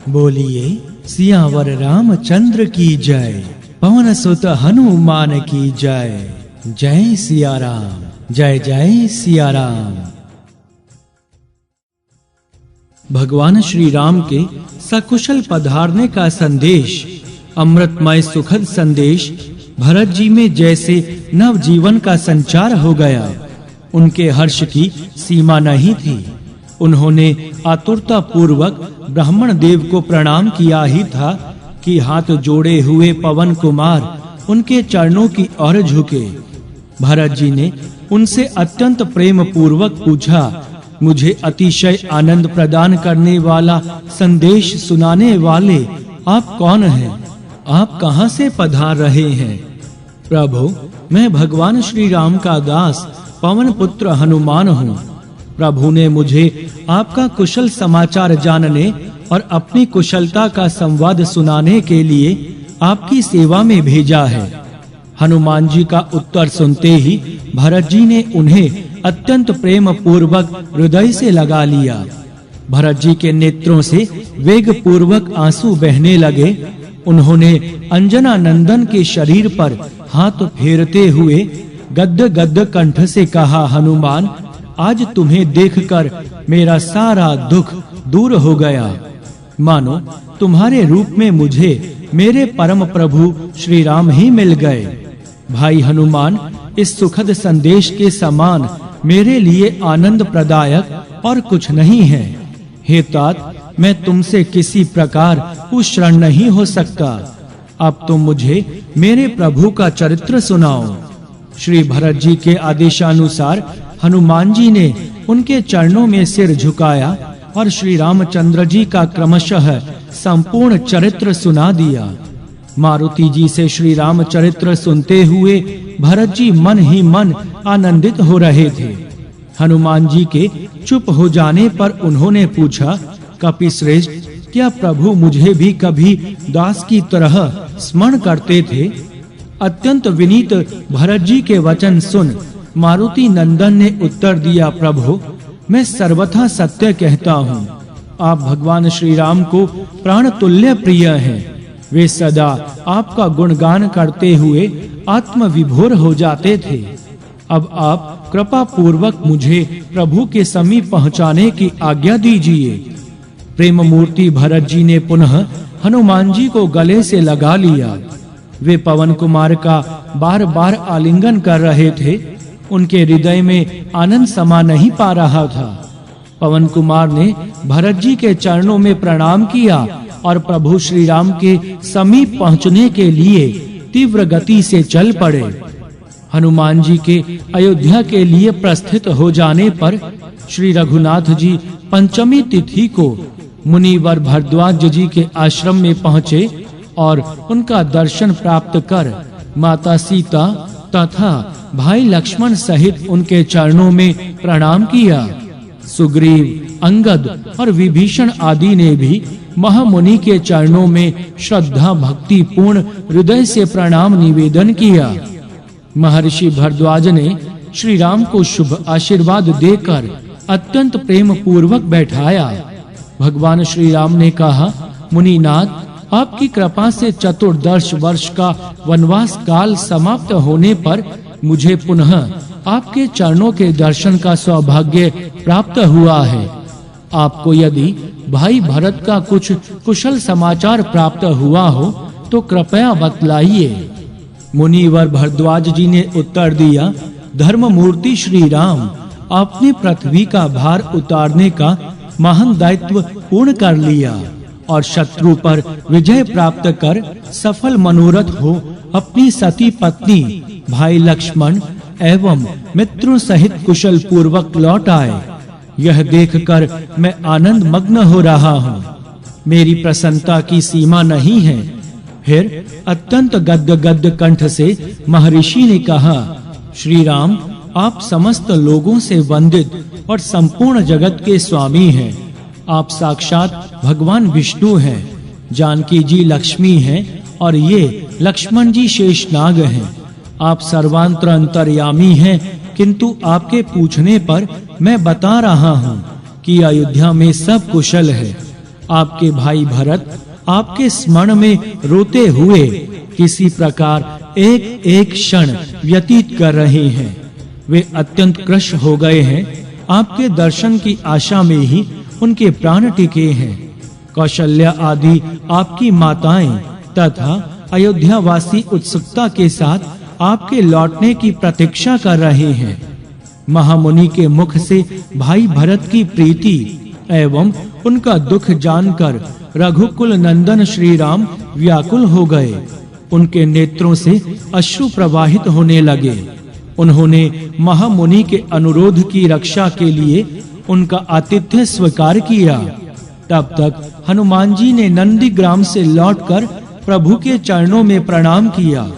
बोलिए सियावर रामचंद्र की जय, पवन सुत हनुमान की जय। जय सिया राम, जय जय सिया राम। भगवान श्री राम के सकुशल पधारने का संदेश, अमृतमय सुखद संदेश भरत जी में जैसे नव जीवन का संचार हो गया। उनके हर्ष की सीमा नहीं थी। उन्होंने आतुरता पूर्वक ब्राह्मण देव को प्रणाम किया ही था कि हाथ जोड़े हुए पवन कुमार उनके चरणों की ओर झुके। भरत जी ने उनसे अत्यंत प्रेम पूर्वक पूछा, मुझे अतिशय आनंद प्रदान करने वाला संदेश सुनाने वाले आप कौन हैं? आप कहां से पधार रहे हैं? प्रभु, मैं भगवान श्री राम का दास पवन पुत्र हनुमान हूँ। प्रभु ने मुझे आपका कुशल समाचार जानने और अपनी कुशलता का संवाद सुनाने के लिए आपकी सेवा में भेजा है। हनुमान जी का उत्तर सुनते ही भरत जी ने उन्हें अत्यंत प्रेम पूर्वक हृदय से लगा लिया। भरत जी के नेत्रों से वेग पूर्वक आंसू बहने लगे। उन्होंने अंजना नंदन के शरीर पर हाथ फेरते हुए गद्द गद्द कंठ से कहा, हनुमान, आज तुम्हें देखकर मेरा सारा दुख दूर हो गया। मानो तुम्हारे रूप में मुझे मेरे परम प्रभु श्री राम ही मिल गए। भाई हनुमान, इस सुखद संदेश के समान मेरे लिए आनंद प्रदायक और कुछ नहीं है। हे तात, मैं तुमसे किसी प्रकार उष्ण नहीं हो सकता। अब तुम मुझे मेरे प्रभु का चरित्र सुनाओ। श्री भरत जी के आदेशानुसार हनुमान जी ने उनके चरणों में सिर झुकाया और श्री रामचंद्र जी का क्रमशः संपूर्ण चरित्र सुना दिया। मारुति जी से श्री राम चरित्र सुनते हुए भरत जी मन ही मन आनंदित हो रहे थे। हनुमान जी के चुप हो जाने पर उन्होंने पूछा, कपिश्रेष्ठ, क्या प्रभु मुझे भी कभी दास की तरह स्मरण करते थे? अत्यंत विनीत भरत जी के वचन सुन मारुति नंदन ने उत्तर दिया, प्रभु, मैं सर्वथा सत्य कहता हूँ। आप भगवान श्री राम को प्राण तुल्य प्रिय हैं। वे सदा आपका गुणगान करते हुए आत्म विभोर हो जाते थे। अब आप कृपा पूर्वक मुझे प्रभु के समीप पहुँचाने की आज्ञा दीजिए। प्रेम मूर्ति भरत जी ने पुनः हनुमान जी को गले से लगा लिया। वे पवन कुमार का बार-बार आलिंगन कर रहे थे। उनके हृदय में आनंद समा नहीं पा रहा था। पवन कुमार ने भरत जी के चरणों में प्रणाम किया और प्रभु श्री राम के समीप पहुंचने के लिए तीव्र गति से चल पड़े। हनुमान जी के अयोध्या के लिए प्रस्थित हो जाने पर श्री रघुनाथ जी पंचमी तिथि को मुनिवर भरद्वाज जी के आश्रम में पहुँचे और उनका दर्शन प्राप्त कर माता सीता तथा भाई लक्ष्मण सहित उनके चरणों में प्रणाम किया। सुग्रीव, अंगद और विभीषण आदि ने भी महामुनि के चरणों में श्रद्धा भक्ति पूर्ण हृदय से प्रणाम निवेदन किया। महर्षि भरद्वाज ने श्री राम को शुभ आशीर्वाद देकर अत्यंत प्रेम पूर्वक बैठाया। भगवान श्री राम ने कहा, मुनिनाथ, आपकी कृपा से चतुर्दश वर्ष का वनवास काल समाप्त होने पर मुझे पुनः आपके चरणों के दर्शन का सौभाग्य प्राप्त हुआ है। आपको यदि भाई भरत का कुछ कुशल समाचार प्राप्त हुआ हो तो कृपया बतलाइए। मुनिवर भरद्वाज जी ने उत्तर दिया, धर्म मूर्ति श्री राम, आपने पृथ्वी का भार उतारने का महान दायित्व पूर्ण कर लिया और शत्रु पर विजय प्राप्त कर सफल मनोरथ हो अपनी सती पत्नी भाई लक्ष्मण एवं मित्रों सहित कुशल पूर्वक लौट आए। यह देखकर मैं आनंद मग्न हो रहा हूँ। मेरी प्रसन्नता की सीमा नहीं है। फिर अत्यंत गद्गद कंठ से महर्षि ने कहा, श्री राम, आप समस्त लोगों से वंदित और संपूर्ण जगत के स्वामी हैं। आप साक्षात भगवान विष्णु हैं। जानकी जी लक्ष्मी हैं और ये लक्ष्मण जी शेषनाग हैं। आप सर्वांतर अंतर्यामी हैं, किंतु आपके पूछने पर मैं बता रहा हूँ कि अयोध्या में सब कुशल है। आपके भाई भरत आपके स्मरण में रोते हुए किसी प्रकार एक एक क्षण व्यतीत कर रहे हैं। वे अत्यंत कृश हो गए हैं। आपके दर्शन की आशा में ही उनके प्राण टिके हैं। कौशल्या आदि आपकी माताएं तथा अयोध्या वासी उत्सुकता के साथ आपके लौटने की प्रतीक्षा कर रहे हैं। महामुनि के मुख से भाई भरत की प्रीति एवं उनका दुख जानकर रघुकुल नंदन श्री राम व्याकुल हो गए। उनके नेत्रों से अश्रु प्रवाहित होने लगे। उन्होंने महामुनि के अनुरोध की रक्षा के लिए उनका आतिथ्य स्वीकार किया। तब तक हनुमान जी ने नंदीग्राम से लौटकर प्रभु के चरणों में प्रणाम किया।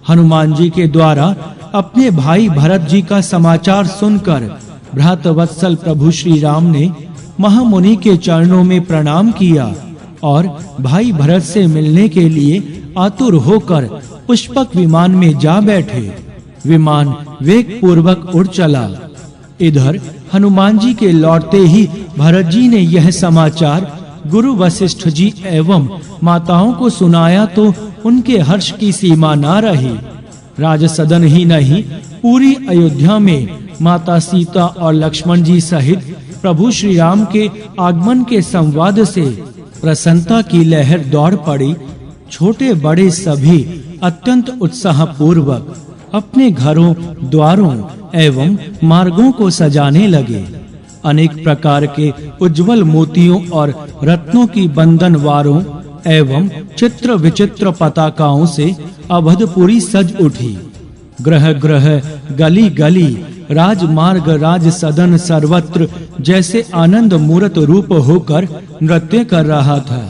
हनुमान जी के द्वारा अपने भाई भरत जी का समाचार सुनकर भ्रातवत्सल प्रभु श्री राम ने महामुनि के चरणों में प्रणाम किया और भाई भरत से मिलने के लिए आतुर होकर पुष्पक विमान में जा बैठे। विमान वेग पूर्वक उड़ चला। इधर हनुमान जी के लौटते ही भरत जी ने यह समाचार गुरु वशिष्ठ जी एवं माताओं को सुनाया तो उनके हर्ष की सीमा न रही। राजसदन ही नहीं, पूरी अयोध्या में माता सीता और लक्ष्मण जी सहित प्रभु श्री राम के आगमन के संवाद से प्रसन्नता की लहर दौड़ पड़ी। छोटे बड़े सभी अत्यंत उत्साह पूर्वक अपने घरों, द्वारों एवं मार्गों को सजाने लगे। अनेक प्रकार के उज्जवल मोतियों और रत्नों की बंधनवारों एवं चित्र विचित्र पताकाओं से अवधपुरी सज उठी। ग्रह ग्रह, गली गली, राजमार्ग, राज सदन सर्वत्र जैसे आनंद मूर्त रूप होकर नृत्य कर रहा था।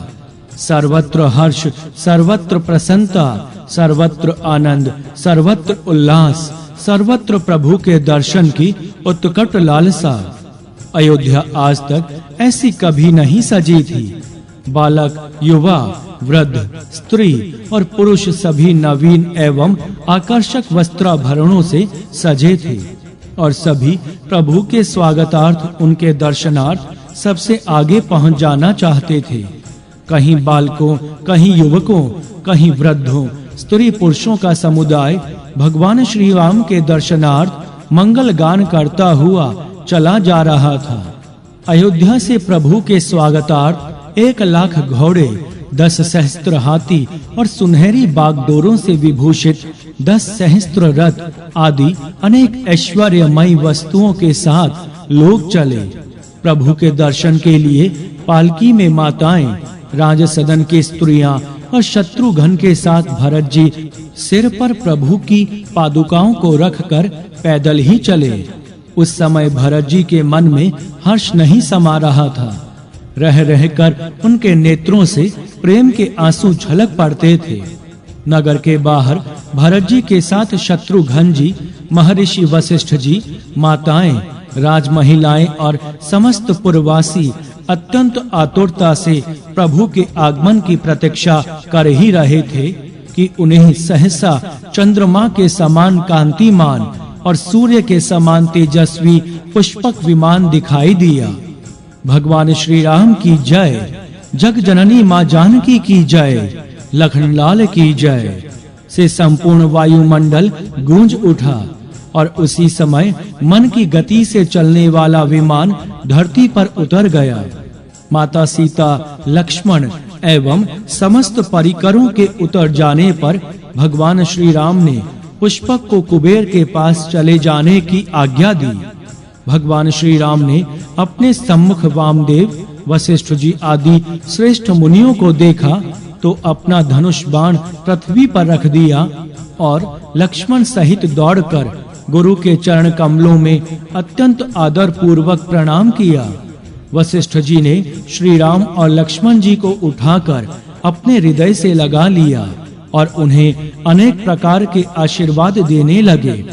सर्वत्र हर्ष, सर्वत्र प्रसन्नता, सर्वत्र आनंद, सर्वत्र उल्लास, सर्वत्र प्रभु के दर्शन की उत्कट लालसा। अयोध्या आज तक ऐसी कभी नहीं सजी थी। बालक, युवा, वृद्ध, स्त्री और पुरुष सभी नवीन एवं आकर्षक वस्त्राभरणों से सजे थे और सभी प्रभु के स्वागतार्थ, उनके दर्शनार्थ सबसे आगे पहुंच जाना चाहते थे। कहीं बालकों, कहीं युवकों, कहीं वृद्धों, स्त्री पुरुषों का समुदाय भगवान श्री राम के दर्शनार्थ मंगल गान करता हुआ चला जा रहा था। अयोध्या से प्रभु के स्वागतार्थ 1,00,000 घोड़े, 10 सहस्त्र हाथी और सुनहरी बागडोरों से विभूषित 10 सहस्त्र रथ आदि अनेक ऐश्वर्यमयी वस्तुओं के साथ लोग चले। प्रभु के दर्शन के लिए पालकी में माताएं, राजसदन की स्त्रियां और शत्रुघ्न के साथ भरत जी सिर पर प्रभु की पादुकाओं को रखकर पैदल ही चले। उस समय भरत जी के मन में हर्ष नहीं समा रहा था। रह रहकर उनके नेत्रों से प्रेम के आंसू झलक पड़ते थे। नगर के बाहर भरत जी के साथ शत्रुघ्न जी, महर्षि वशिष्ठ जी, माताएं, राजमहिलाएं और समस्त पुरवासी अत्यंत आतुरता से प्रभु के आगमन की प्रतीक्षा कर ही रहे थे कि उन्हें सहसा चंद्रमा के समान कांतिमान और सूर्य के समान तेजस्वी पुष्पक विमान दिखाई दिया। भगवान श्री राम की जय, जग जननी मां जानकी की जय, लखनलाल की जय से संपूर्ण वायुमंडल गूंज उठा और उसी समय मन की गति से चलने वाला विमान धरती पर उतर गया। माता सीता, लक्ष्मण एवं समस्त परिकरों के उतर जाने पर भगवान श्री राम ने पुष्पक को कुबेर के पास चले जाने की आज्ञा दी। भगवान श्री राम ने अपने सम्मुख वामदेव, वशिष्ठ जी आदि श्रेष्ठ मुनियों को देखा तो अपना धनुष बाण पृथ्वी पर रख दिया और लक्ष्मण सहित दौड़कर गुरु के चरण कमलों में अत्यंत आदर पूर्वक प्रणाम किया। वशिष्ठ जी ने श्री राम और लक्ष्मण जी को उठाकर अपने हृदय से लगा लिया और उन्हें अनेक प्रकार के आशीर्वाद देने लगे।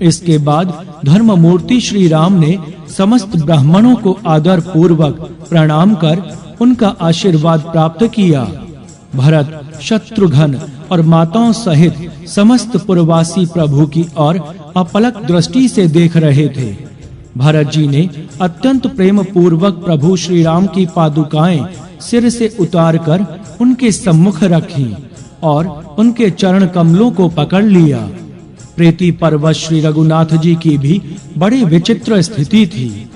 इसके बाद धर्ममूर्ति श्री राम ने समस्त ब्राह्मणों को आदर पूर्वक प्रणाम कर उनका आशीर्वाद प्राप्त किया। भरत, शत्रुघ्न और माताओं सहित समस्त पुरवासी प्रभु की ओर अपलक दृष्टि से देख रहे थे। भरत जी ने अत्यंत प्रेम पूर्वक प्रभु श्री राम की पादुकाएं सिर से उतारकर उनके सम्मुख रखी और उनके चरण कमलों को पकड़ लिया। प्रीति परवश श्री रघुनाथ जी की भी बड़ी विचित्र स्थिति थी।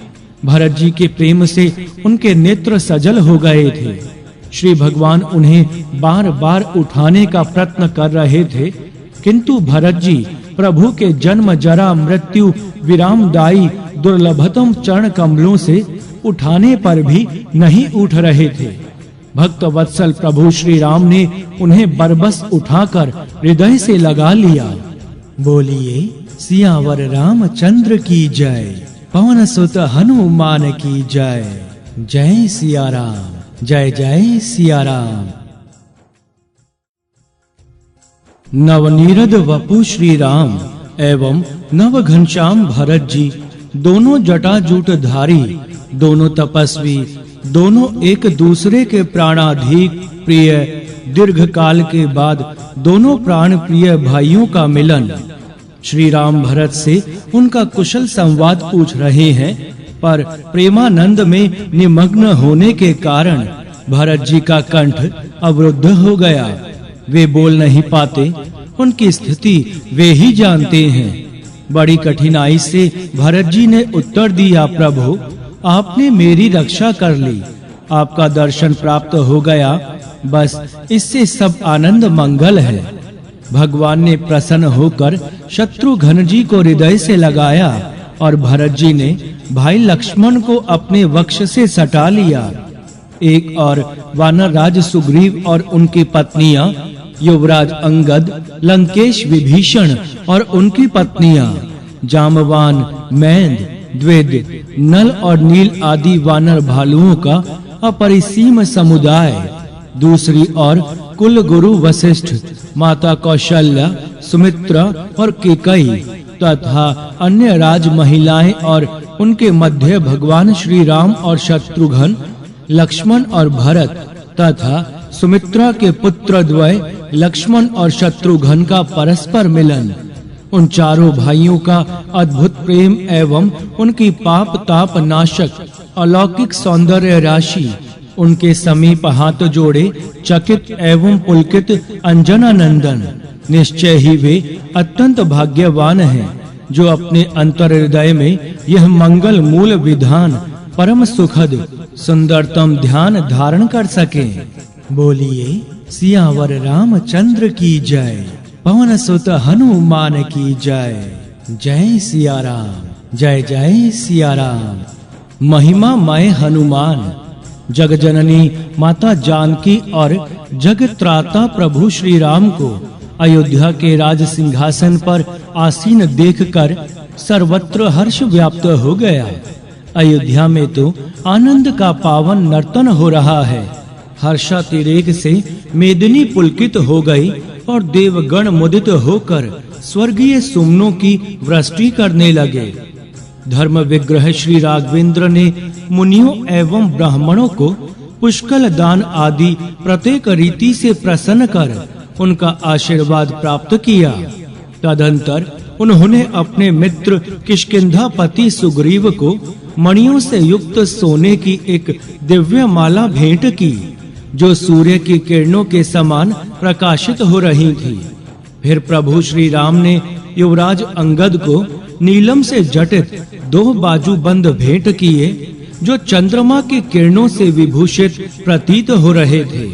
भरत जी के प्रेम से उनके नेत्र सजल हो गए थे। श्री भगवान उन्हें बार-बार उठाने का प्रयत्न कर रहे थे, किंतु भरत जी प्रभु के जन्म जरा मृत्यु विरामदायी दुर्लभतम चरण कमलों से उठाने पर भी नहीं उठ रहे थे। भक्त वत्सल प्रभु श्री राम ने उन्हें बरबस उठाकर हृदय से लगा लिया। बोलिए सियावर रामचंद्र की जय, पवन सुत हनुमान की जय। जय सिया राम, जय जय सिया राम। नवनीरद वपु श्री राम एवं नव घनश्याम भरत जी दोनों जटाजूट धारी, दोनों तपस्वी, दोनों एक दूसरे के प्राणाधिक प्रिय, दीर्घ काल के बाद दोनों प्राण प्रिय भाइयों का मिलन। श्री राम भरत से उनका कुशल संवाद पूछ रहे हैं, पर प्रेमानंद में निमग्न होने के कारण भरत जी का कंठ अवरुद्ध हो गया। वे बोल नहीं पाते, उनकी स्थिति वे ही जानते हैं। बड़ी कठिनाई से भरत जी ने उत्तर दिया, प्रभु आपने मेरी रक्षा कर ली, आपका दर्शन प्राप्त हो गया, बस इससे सब आनंद मंगल है। भगवान ने प्रसन्न होकर शत्रुघ्न जी को हृदय से लगाया और भरत जी ने भाई लक्ष्मण को अपने वक्ष से सटा लिया। एक और वानर राज सुग्रीव और उनकी पत्नियां, युवराज अंगद, लंकेश विभीषण और उनकी पत्नियां, जामवान, मैंद, द्विद, नल और नील आदि वानर भालुओं का अपरिसीम समुदाय। दूसरी ओर कुल गुरु वशिष्ठ, माता कौशल्या, सुमित्रा और केकई तथा अन्य राज महिलाएं और उनके मध्य भगवान श्री राम और शत्रुघ्न, लक्ष्मण और भरत तथा सुमित्रा के पुत्र द्वय लक्ष्मण और शत्रुघ्न का परस्पर मिलन। उन चारों भाइयों का अद्भुत प्रेम एवं उनकी पाप ताप नाशक अलौकिक सौंदर्य राशि, उनके समीप हाथ जोड़े चकित एवं पुलकित अंजना नंदन। निश्चय ही वे अत्यंत भाग्यवान हैं जो अपने अंतर हृदय में यह मंगल मूल विधान परम सुखद सुंदरतम ध्यान धारण कर सके। बोलिए सियावर रामचंद्र की जय, पवन सुत हनुमान की जय। जय सिया राम, जय जय सिया राम। महिमा मय हनुमान, जग जननी माता जानकी और जग त्राता प्रभु श्री राम को अयोध्या के राज सिंहासन पर आसीन देखकर सर्वत्र हर्ष व्याप्त हो गया। अयोध्या में तो आनंद का पावन नर्तन हो रहा है। हर्षातिरेक से मेदिनी पुलकित हो गई और देवगण मुदित होकर स्वर्गीय सुमनों की वृष्टि करने लगे। धर्म विग्रह श्री राघवेंद्र ने मुनियों एवं ब्राह्मणों को पुष्कल दान आदि प्रत्येक रीति से प्रसन्न कर उनका आशीर्वाद प्राप्त किया। तदंतर उन्होंने अपने मित्र किष्किंधापति सुग्रीव को मणियों से युक्त सोने की एक दिव्य माला भेंट की, जो सूर्य की किरणों के समान प्रकाशित हो रही थी। फिर प्रभु श्री राम ने युवराज अंगद को नीलम से जटित 2 बाजूबंद भेंट किए, जो चंद्रमा की किरणों से विभूषित प्रतीत हो रहे थे।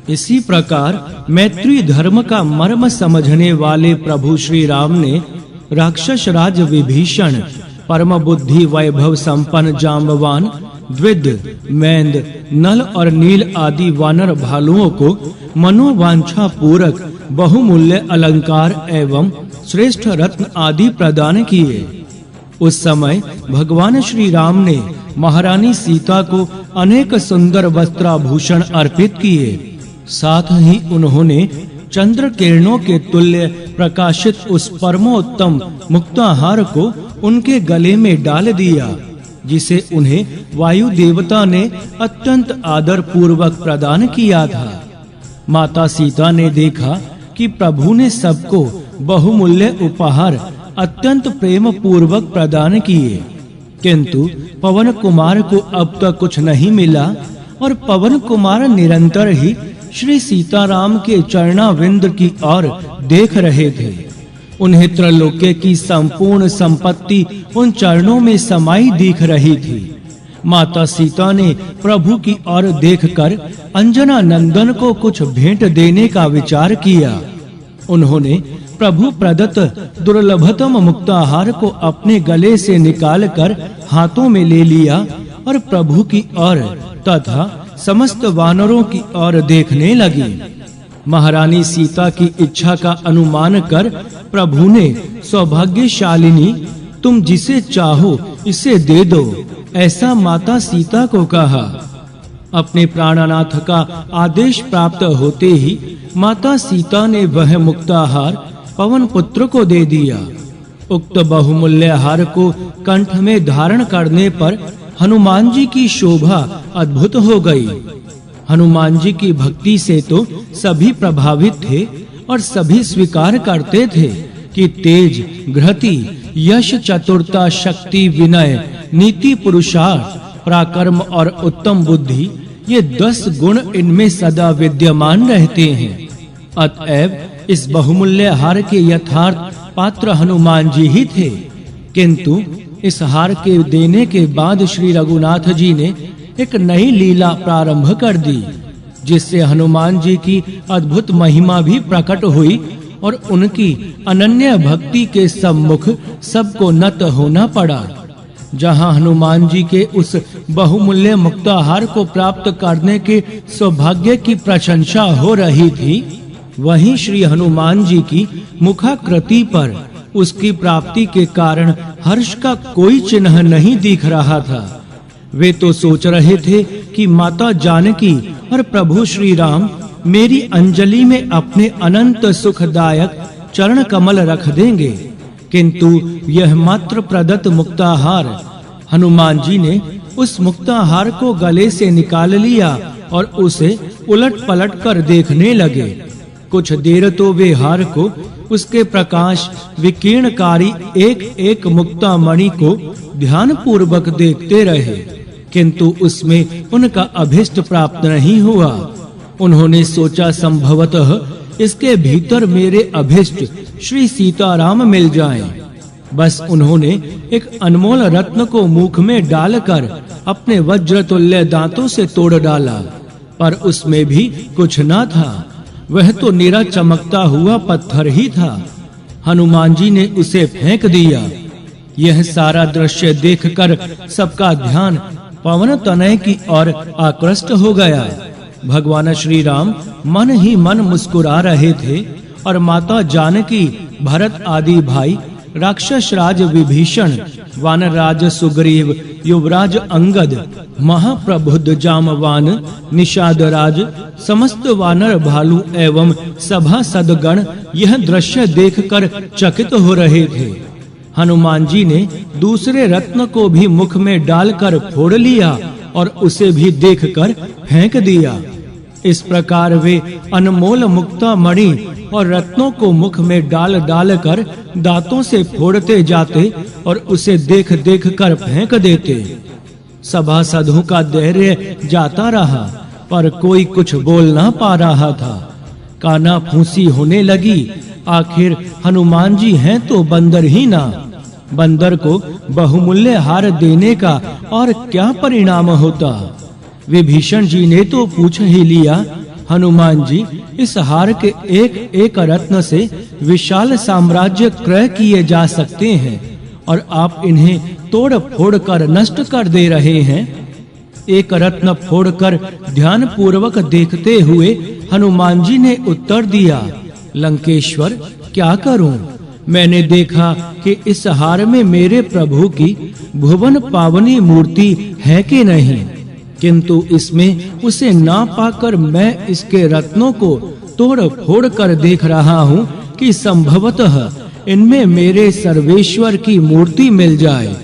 इसी प्रकार मैत्री धर्म का मर्म समझने वाले प्रभु श्री राम ने राक्षस राज विभीषण, परम बुद्धि वैभव संपन्न जाम्बवान, द्विद, मैंद, नल और नील आदि वानर भालुओं को मनोवांछा पूरक बहुमूल्य अलंकार एवं श्रेष्ठ रत्न आदि प्रदान किए। उस समय भगवान श्री राम ने महारानी सीता को अनेक सुंदर वस्त्राभूषण अर्पित किए। साथ ही उन्होंने चंद्र किरणों के तुल्य प्रकाशित उस परमोत्तम मुक्ताहार को उनके गले में डाल दिया, जिसे उन्हें वायु देवता ने अत्यंत आदर पूर्वक प्रदान किया था। माता सीता ने देखा कि प्रभु ने सबको बहुमूल्य उपहार अत्यंत प्रेम पूर्वक प्रदान किए, किंतु पवन कुमार को अब तक कुछ नहीं मिला और पवन कुमार निरंतर ही श्री सीताराम के चरणाविंद की ओर देख रहे थे। उन्हें त्रैलोक्य की संपूर्ण संपत्ति उन चरणों में समाई दिख रही थी। माता सीता ने प्रभु की ओर देखकर अंजना नंदन को कुछ भेंट देने का विचार किया। उन्होंने प्रभु प्रदत्त दुर्लभतम मुक्ताहार को अपने गले से निकालकर हाथों में ले लिया और प्रभु की ओर तथा समस्त वानरों की ओर देखने लगी। महारानी सीता की इच्छा का अनुमान कर प्रभु ने सौभाग्यशालिनी, तुम जिसे चाहो इसे दे दो, ऐसा माता सीता को कहा। अपने प्राणनाथ का आदेश प्राप्त होते ही माता सीता ने वह मुक्ताहार पवन पुत्र को दे दिया। उक्त बहुमूल्य हार को कंठ में धारण करने पर हनुमान जी की शोभा अद्भुत हो गई। हनुमान जी की भक्ति से तो सभी प्रभावित थे और सभी स्वीकार करते थे कि तेज, घृति, यश, चतुरता, शक्ति, विनय, नीति, पुरुषार्थ, पराक्रम और उत्तम बुद्धि, ये 10 गुण इनमें सदा विद्यमान रहते हैं। अतएव इस बहुमूल्य हार के यथार्थ पात्र हनुमान जी ही थे। किंतु इस हार के देने के बाद श्री रघुनाथ जी ने एक नई लीला प्रारंभ कर दी, जिससे हनुमान जी की अद्भुत महिमा भी प्रकट हुई और उनकी अनन्य भक्ति के सम्मुख सबको नत होना पड़ा। जहां हनुमान जी के उस बहुमूल्य मुक्ताहार को प्राप्त करने के सौभाग्य की प्रशंसा हो रही थी, वहीं श्री हनुमान जी की मुखाकृति पर उसकी प्राप्ति के कारण हर्ष का कोई चिन्ह नहीं दिख रहा था। वे तो सोच रहे थे कि माता जानकी और प्रभु श्री राम मेरी अंजलि में अपने अनंत सुखदायक चरण कमल रख देंगे, किंतु यह मात्र प्रदत्त मुक्ताहार। हनुमान जी ने उस मुक्ताहार को गले से निकाल लिया और उसे उलट-पलट कर देखने लगे। कुछ देर तो वे हार को, उसके प्रकाश विकीर्णकारी एक-एक मुक्ता मणि को ध्यान पूर्वक देखते रहे, किंतु उसमें उनका अभिष्ट प्राप्त नहीं हुआ। उन्होंने सोचा संभवतः इसके भीतर मेरे अभिष्ट श्री सीताराम मिल जाएं। बस उन्होंने एक अनमोल रत्न को मुख में डालकर अपने वज्रतुल्य दांतों से तोड़ डाला, पर उसमें भी कुछ न था। वह तो निरा चमकता हुआ पत्थर ही था। हनुमान जी ने उसे फेंक दिया। यह सारा दृश्य देखकर सबका ध्यान पवन तनय की ओर आकृष्ट हो गया। भगवान श्री राम मन ही मन मुस्कुरा रहे थे और माता जानकी, भरत आदि भाई, राक्षस राज विभीषण, वानर राज सुग्रीव, युवराज अंगद, महाप्रबुद्ध जामवान, निषाद राज, समस्त वानर भालू एवं सभा सदगण यह दृश्य देखकर चकित हो रहे थे। हनुमान जी ने दूसरे रत्न को भी मुख में डालकर फोड़ लिया और उसे भी देखकर फेंक दिया। इस प्रकार वे अनमोल मुक्ता मणि और रत्नों को मुख में डाल डाल कर दांतों से फोड़ते जाते और उसे देख देख कर फेंक देते। सभासदों का धैर्य जाता रहा, पर कोई कुछ बोल ना पा रहा था। काना फूंसी होने लगी। आखिर हनुमान जी हैं तो बंदर ही ना। बंदर को बहुमूल्य हार देने का और क्या परिणाम होता। विभीषण जी ने तो पूछ ही लिया, हनुमान जी, इस हार के एक एक रत्न से विशाल साम्राज्य क्रय किए जा सकते हैं और आप इन्हें तोड़ फोड़ कर नष्ट कर दे रहे हैं। एक रत्न फोड़कर ध्यान पूर्वक देखते हुए हनुमान जी ने उत्तर दिया, लंकेश्वर, क्या करूं? मैंने देखा कि इस हार में मेरे प्रभु की भुवन पावनी मूर्ति है कि नहीं, किंतु इसमें उसे ना पाकर मैं इसके रत्नों को तोड़ फोड़ कर देख रहा हूँ कि संभवतः इनमें मेरे सर्वेश्वर की मूर्ति मिल जाए।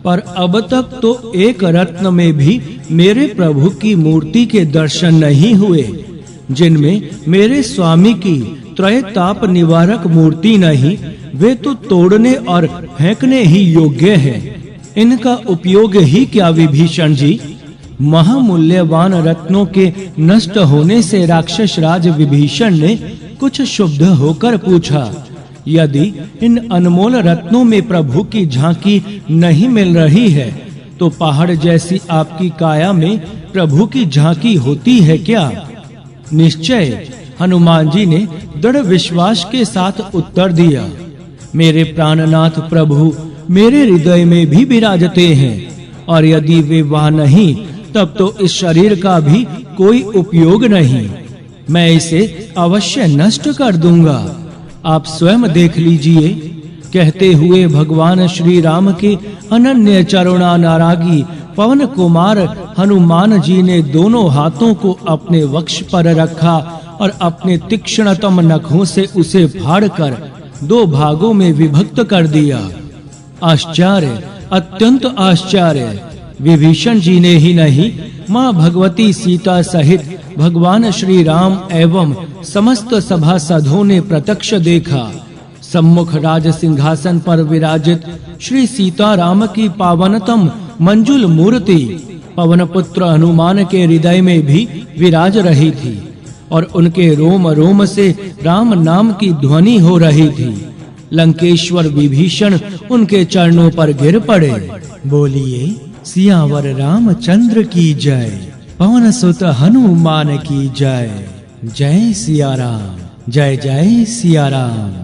पर अब तक तो एक रत्न में भी मेरे प्रभु की मूर्ति के दर्शन नहीं हुए, जिनमें मेरे स्वामी की त्रयताप निवारक मूर्ति नहीं, वे तो तोड़ने और फेंकने ही योग्य है। इनका उपयोग ही क्या विभीषण जी? महामूल्यवान रत्नों के नष्ट होने से राक्षस राज विभीषण ने कुछ क्षुब्ध होकर पूछा, यदि इन अनमोल रत्नों में प्रभु की झांकी नहीं मिल रही है, तो पहाड़ जैसी आपकी काया में प्रभु की झांकी होती है क्या? निश्चय, हनुमान जी ने दृढ़ विश्वास के साथ उत्तर दिया, मेरे प्राणनाथ प्रभु मेरे हृदय में भी विराजते हैं, और यदि वे वहां नहीं, तब तो इस शरीर का भी कोई उपयोग नहीं। मैं इसे अवश्य नष्ट कर दूंगा, आप स्वयं देख लीजिए। कहते हुए भगवान श्री राम के अनन्य चरुणानारागी पवन कुमार हनुमान जी ने दोनों हाथों को अपने वक्ष पर रखा और अपने तीक्ष्णतम नखों से उसे फाड़कर दो भागों में विभक्त कर दिया। आश्चर्य, अत्यंत आश्चर्य! विभीषण जी ने ही नहीं, माँ भगवती सीता सहित भगवान श्री राम एवं समस्त सभासदों ने प्रत्यक्ष देखा। सम्मुख राज सिंहासन पर विराजित श्री सीताराम की पावनतम मंजुल मूर्ति पवन पुत्र हनुमान के हृदय में भी विराज रही थी और उनके रोम रोम से राम नाम की ध्वनि हो रही थी। लंकेश्वर विभीषण उनके चरणों पर गिर पड़े। बोलिए, सियावर रामचंद्र की जय, पवन सुत हनुमान की जय। जय सिया राम, जय जय सिया राम।